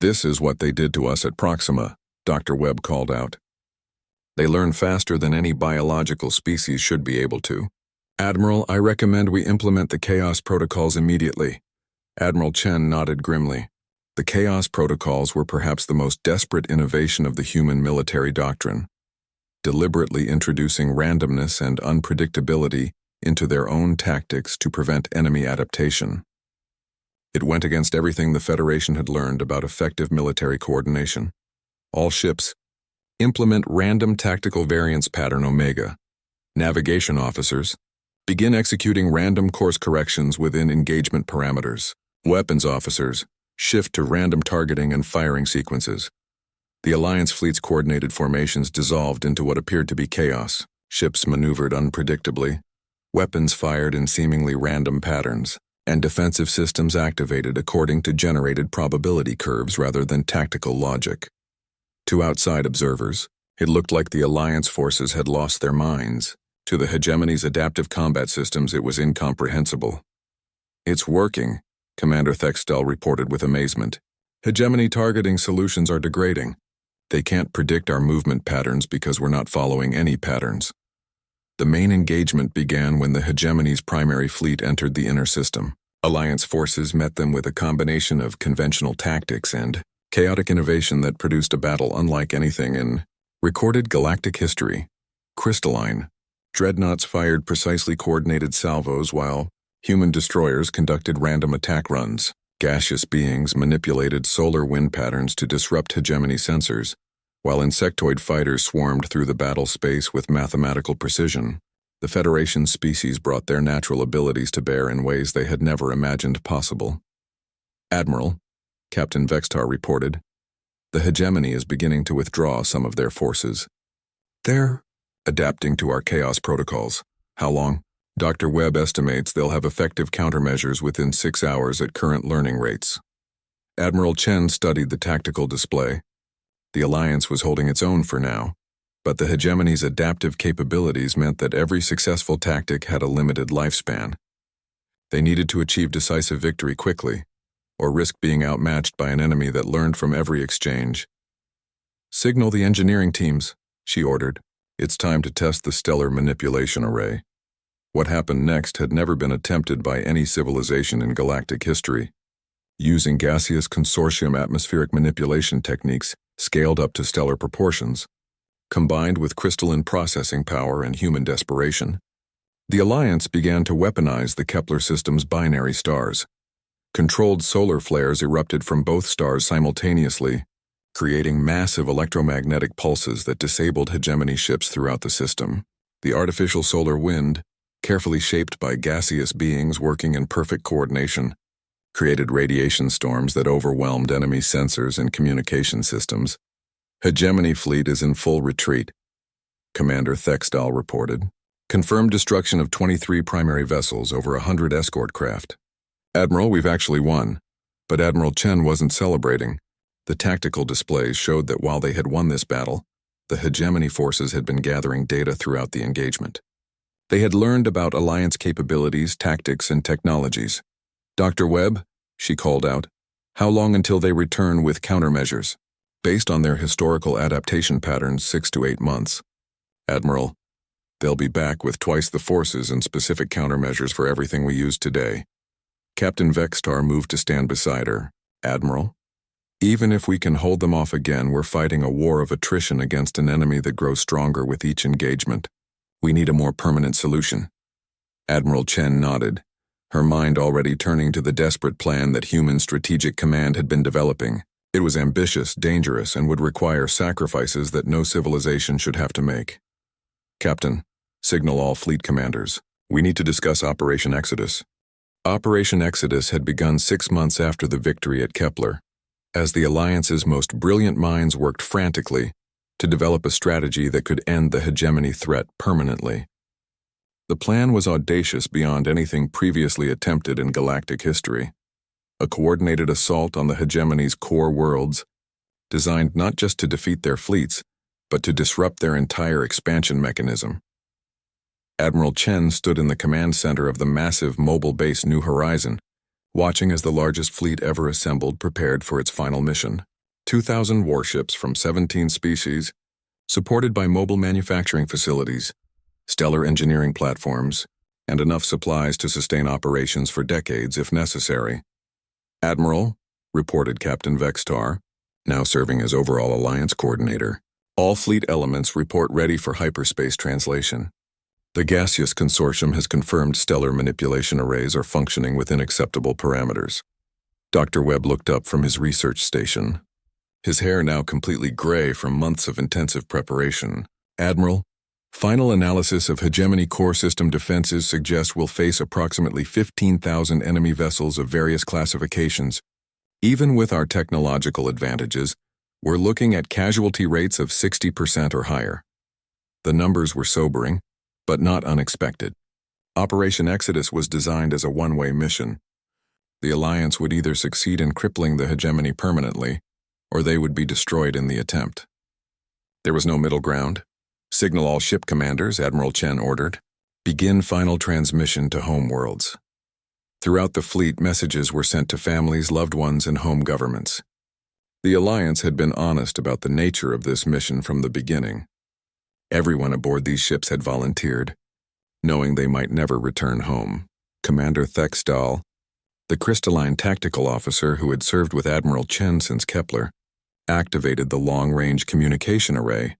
"This is what they did to us at Proxima," Dr. Webb called out. "They learn faster than any biological species should be able to." "Admiral, I recommend we implement the Chaos Protocols immediately." Admiral Chen nodded grimly. The Chaos Protocols were perhaps the most desperate innovation of the human military doctrine, deliberately introducing randomness and unpredictability into their own tactics to prevent enemy adaptation. It went against everything the Federation had learned about effective military coordination. "All ships, implement random tactical variance pattern Omega. Navigation officers, begin executing random course corrections within engagement parameters. Weapons officers, shift to random targeting and firing sequences." The Alliance fleet's coordinated formations dissolved into what appeared to be chaos. Ships maneuvered unpredictably, weapons fired in seemingly random patterns, and defensive systems activated according to generated probability curves rather than tactical logic. To outside observers, it looked like the Alliance forces had lost their minds. To the hegemony's adaptive combat systems, it was incomprehensible. "It's working," Commander Thexdal reported with amazement. "Hegemony targeting solutions are degrading. They can't predict our movement patterns because we're not following any patterns." The main engagement began when the hegemony's primary fleet entered the inner system. Alliance forces met them with a combination of conventional tactics and chaotic innovation that produced a battle unlike anything in recorded galactic history. Crystalline dreadnoughts fired precisely coordinated salvos while human destroyers conducted random attack runs. Gaseous beings manipulated solar wind patterns to disrupt hegemony sensors, while insectoid fighters swarmed through the battle space with mathematical precision. The Federation's species brought their natural abilities to bear in ways they had never imagined possible. "Admiral," Captain Vextar reported, "the hegemony is beginning to withdraw some of their forces. They're adapting to our chaos protocols." "How long?" "Dr. Webb estimates they'll have effective countermeasures within 6 hours at current learning rates." Admiral Chen studied the tactical display. The Alliance was holding its own for now, but the hegemony's adaptive capabilities meant that every successful tactic had a limited lifespan. They needed to achieve decisive victory quickly, or risk being outmatched by an enemy that learned from every exchange. "Signal the engineering teams," she ordered. "It's time to test the stellar manipulation array." What happened next had never been attempted by any civilization in galactic history. Using gaseous consortium atmospheric manipulation techniques scaled up to stellar proportions, combined with crystalline processing power and human desperation, the Alliance began to weaponize the Kepler system's binary stars. Controlled solar flares erupted from both stars simultaneously, creating massive electromagnetic pulses that disabled hegemony ships throughout the system. The artificial solar wind, carefully shaped by gaseous beings working in perfect coordination, created radiation storms that overwhelmed enemy sensors and communication systems. Hegemony fleet is in full retreat, Commander Thextal reported. Confirmed destruction of 23 primary vessels, over 100 escort craft. Admiral, we've actually won. But Admiral Chen wasn't celebrating. The tactical displays showed that while they had won this battle, the hegemony forces had been gathering data throughout the engagement. They had learned about Alliance capabilities, tactics, and technologies. Dr. Webb, she called out, how long until they return with countermeasures? Based on their historical adaptation patterns, 6 to 8 months. Admiral, they'll be back with twice the forces and specific countermeasures for everything we use today. Captain Vextar moved to stand beside her. Admiral, even if we can hold them off again, we're fighting a war of attrition against an enemy that grows stronger with each engagement. We need a more permanent solution. Admiral Chen nodded, her mind already turning to the desperate plan that Human Strategic Command had been developing. It was ambitious, dangerous, and would require sacrifices that no civilization should have to make. Captain, signal all fleet commanders. We need to discuss Operation Exodus. Operation Exodus had begun 6 months after the victory at Kepler, as the Alliance's most brilliant minds worked frantically to develop a strategy that could end the hegemony threat permanently. The plan was audacious beyond anything previously attempted in galactic history. A coordinated assault on the hegemony's core worlds, designed not just to defeat their fleets, but to disrupt their entire expansion mechanism. Admiral Chen stood in the command center of the massive mobile base New Horizon, watching as the largest fleet ever assembled prepared for its final mission. 2,000 warships from 17 species, supported by mobile manufacturing facilities, stellar engineering platforms, and enough supplies to sustain operations for decades if necessary. Admiral, reported Captain Vextar, now serving as overall Alliance coordinator, all fleet elements report ready for hyperspace translation. The gaseous consortium has confirmed stellar manipulation arrays are functioning within acceptable parameters. Dr. Webb looked up from his research station, his hair now completely gray from months of intensive preparation. Admiral, final analysis of hegemony core system defenses suggest we'll face approximately 15,000 enemy vessels of various classifications. Even with our technological advantages, we're looking at casualty rates of 60% or higher. The numbers were sobering, but not unexpected. Operation Exodus was designed as a one-way mission. The Alliance would either succeed in crippling the hegemony permanently, or they would be destroyed in the attempt. There was no middle ground. Signal all ship commanders, Admiral Chen ordered. Begin final transmission to home worlds. Throughout the fleet, messages were sent to families, loved ones, and home governments. The Alliance had been honest about the nature of this mission from the beginning. Everyone aboard these ships had volunteered, knowing they might never return home. Commander Thextal, the crystalline tactical officer who had served with Admiral Chen since Kepler, activated the long-range communication array.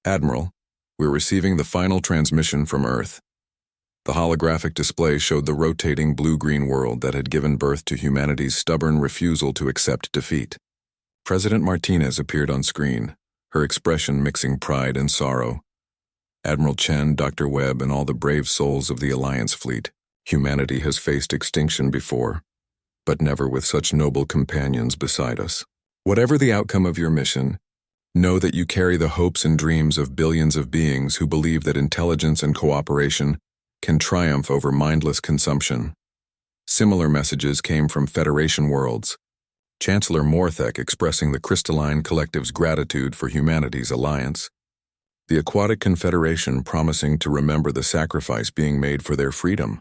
Admiral, we're receiving the final transmission from Earth. The holographic display showed the rotating blue-green world that had given birth to humanity's stubborn refusal to accept defeat. President Martinez appeared on screen, her expression mixing pride and sorrow. Admiral Chen, Dr. Webb, and all the brave souls of the Alliance fleet. Humanity has faced extinction before, but never with such noble companions beside us. Whatever the outcome of your mission, know that you carry the hopes and dreams of billions of beings who believe that intelligence and cooperation can triumph over mindless consumption. Similar messages came from Federation worlds, Chancellor Morthek expressing the crystalline collective's gratitude for humanity's alliance, the Aquatic Confederation promising to remember the sacrifice being made for their freedom,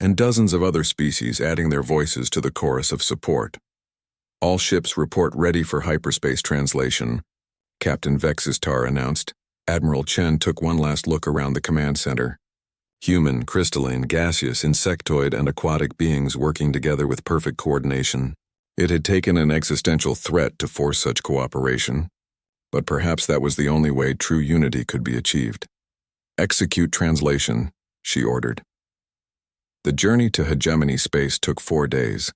and dozens of other species adding their voices to the chorus of support. All ships report ready for hyperspace translation, Captain Vextar announced. Admiral Chen took one last look around the command center. Human, crystalline, gaseous, insectoid, and aquatic beings working together with perfect coordination. It had taken an existential threat to force such cooperation, but perhaps that was the only way true unity could be achieved. Execute translation, she ordered. The journey to hegemony space took 4 days,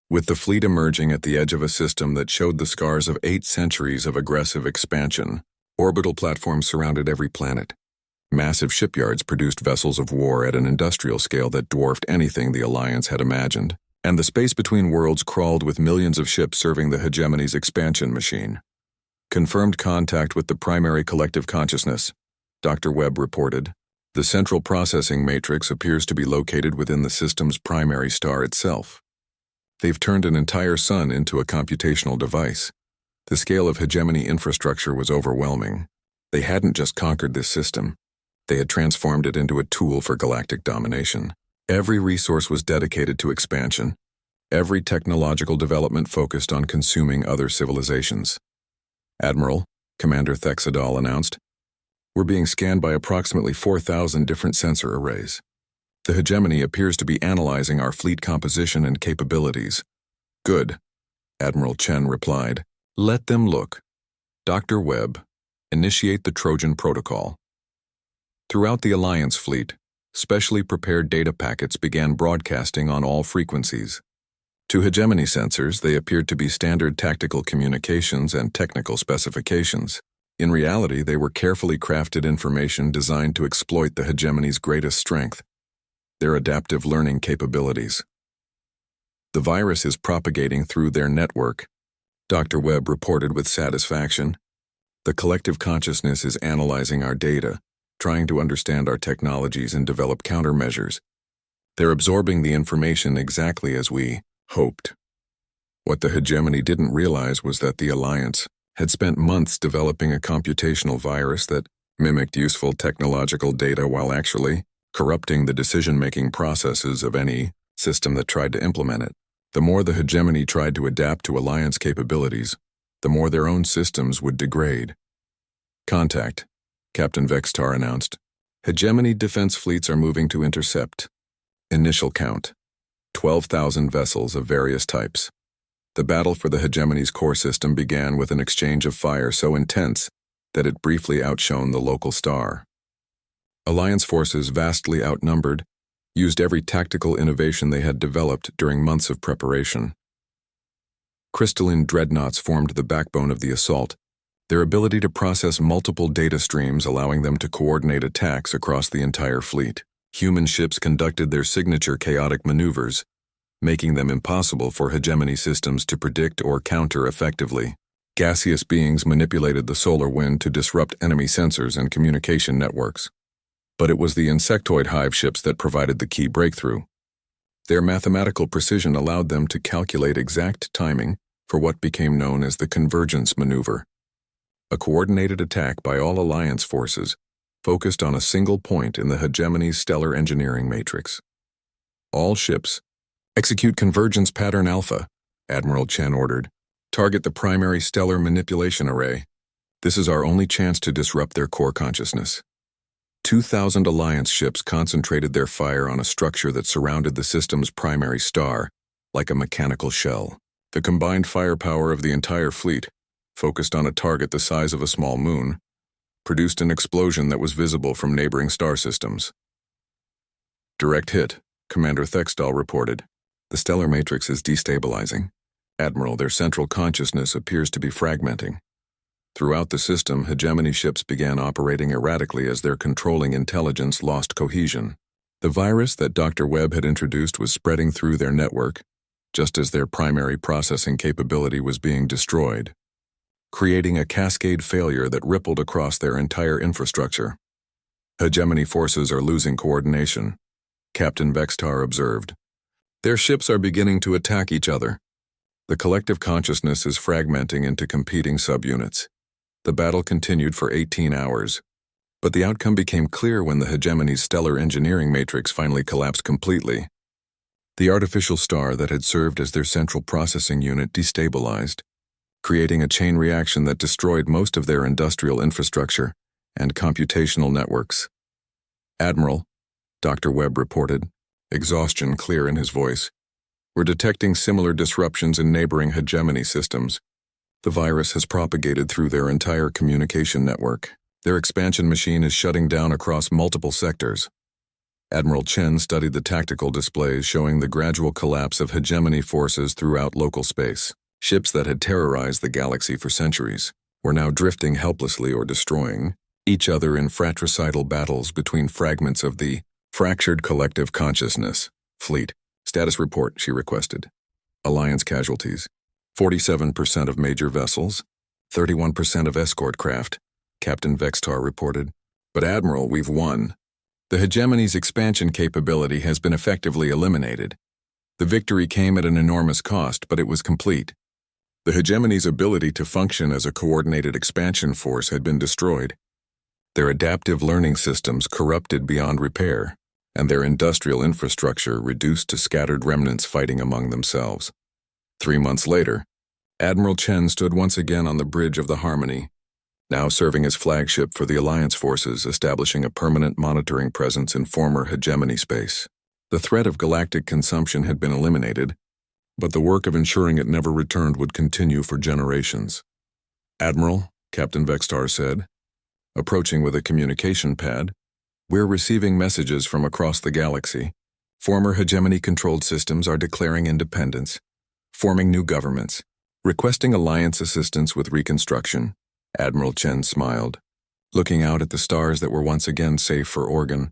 with the fleet emerging at the edge of a system that showed the scars of 8 centuries of aggressive expansion. Orbital platforms surrounded every planet. Massive shipyards produced vessels of war at an industrial scale that dwarfed anything the Alliance had imagined, and the space between worlds crawled with millions of ships serving the hegemony's expansion machine. Confirmed contact with the primary collective consciousness, Dr. Webb reported. The central processing matrix appears to be located within the system's primary star itself. They've turned an entire sun into a computational device. The scale of hegemony infrastructure was overwhelming. They hadn't just conquered this system. They had transformed it into a tool for galactic domination. Every resource was dedicated to expansion. Every technological development focused on consuming other civilizations. Admiral, Commander Thexidal announced, "We're being scanned by approximately 4,000 different sensor arrays. The hegemony appears to be analyzing our fleet composition and capabilities." "Good," Admiral Chen replied. "Let them look. Dr. Webb, initiate the Trojan Protocol." Throughout the Alliance fleet, specially prepared data packets began broadcasting on all frequencies. To hegemony sensors, they appeared to be standard tactical communications and technical specifications. In reality, they were carefully crafted information designed to exploit the hegemony's greatest strength, their adaptive learning capabilities. "The virus is propagating through their network," Dr. Webb reported with satisfaction. "The collective consciousness is analyzing our data, trying to understand our technologies and develop countermeasures. They're absorbing the information exactly as we hoped." What the hegemony didn't realize was that the Alliance had spent months developing a computational virus that mimicked useful technological data while actually corrupting the decision-making processes of any system that tried to implement it. The more the hegemony tried to adapt to Alliance capabilities, the more their own systems would degrade. "Contact," Captain Vextar announced. "Hegemony defense fleets are moving to intercept. Initial count: 12,000 vessels of various types." The battle for the hegemony's core system began with an exchange of fire so intense that it briefly outshone the local star. Alliance forces, vastly outnumbered, used every tactical innovation they had developed during months of preparation. Crystalline dreadnoughts formed the backbone of the assault, their ability to process multiple data streams allowing them to coordinate attacks across the entire fleet. Human ships conducted their signature chaotic maneuvers, making them impossible for hegemony systems to predict or counter effectively. Gaseous beings manipulated the solar wind to disrupt enemy sensors and communication networks. But it was the insectoid hive ships that provided the key breakthrough. Their mathematical precision allowed them to calculate exact timing for what became known as the convergence maneuver, a coordinated attack by all Alliance forces focused on a single point in the hegemony's stellar engineering matrix. "All ships, execute convergence pattern alpha," Admiral Chen ordered. "Target the primary stellar manipulation array. This is our only chance to disrupt their core consciousness." 2,000 Alliance ships concentrated their fire on a structure that surrounded the system's primary star, like a mechanical shell. The combined firepower of the entire fleet, focused on a target the size of a small moon, produced an explosion that was visible from neighboring star systems. "Direct hit," Commander Thexdal reported. "The stellar matrix is destabilizing. Admiral, their central consciousness appears to be fragmenting." Throughout the system, hegemony ships began operating erratically as their controlling intelligence lost cohesion. The virus that Dr. Webb had introduced was spreading through their network, just as their primary processing capability was being destroyed, creating a cascade failure that rippled across their entire infrastructure. "Hegemony forces are losing coordination," Captain Vextar observed. "Their ships are beginning to attack each other. The collective consciousness is fragmenting into competing subunits." The battle continued for 18 hours, but the outcome became clear when the hegemony's stellar engineering matrix finally collapsed completely. The artificial star that had served as their central processing unit destabilized, creating a chain reaction that destroyed most of their industrial infrastructure and computational networks. "Admiral," Dr. Webb reported, exhaustion clear in his voice, "we're detecting similar disruptions in neighboring hegemony systems. The virus has propagated through their entire communication network. Their expansion machine is shutting down across multiple sectors." Admiral Chen studied the tactical displays showing the gradual collapse of hegemony forces throughout local space. Ships that had terrorized the galaxy for centuries were now drifting helplessly or destroying each other in fratricidal battles between fragments of the fractured collective consciousness. "Fleet status report," she requested. "Alliance casualties: 47% of major vessels, 31% of escort craft, Captain Vextar reported. But Admiral, we've won. The hegemony's expansion capability has been effectively eliminated. The victory came at an enormous cost, but it was complete. The hegemony's ability to function as a coordinated expansion force had been destroyed, their adaptive learning systems corrupted beyond repair, and their industrial infrastructure reduced to scattered remnants fighting among themselves. 3 months later, Admiral Chen stood once again on the bridge of the Harmony, now serving as flagship for the Alliance forces, establishing a permanent monitoring presence in former hegemony space. The threat of galactic consumption had been eliminated, but the work of ensuring it never returned would continue for generations. Admiral, Captain Vextar said, approaching with a communication pad, we're receiving messages from across the galaxy. Former hegemony-controlled systems are declaring independence, forming new governments, requesting Alliance assistance with reconstruction. Admiral Chen smiled, looking out at the stars that were once again safe for Organ.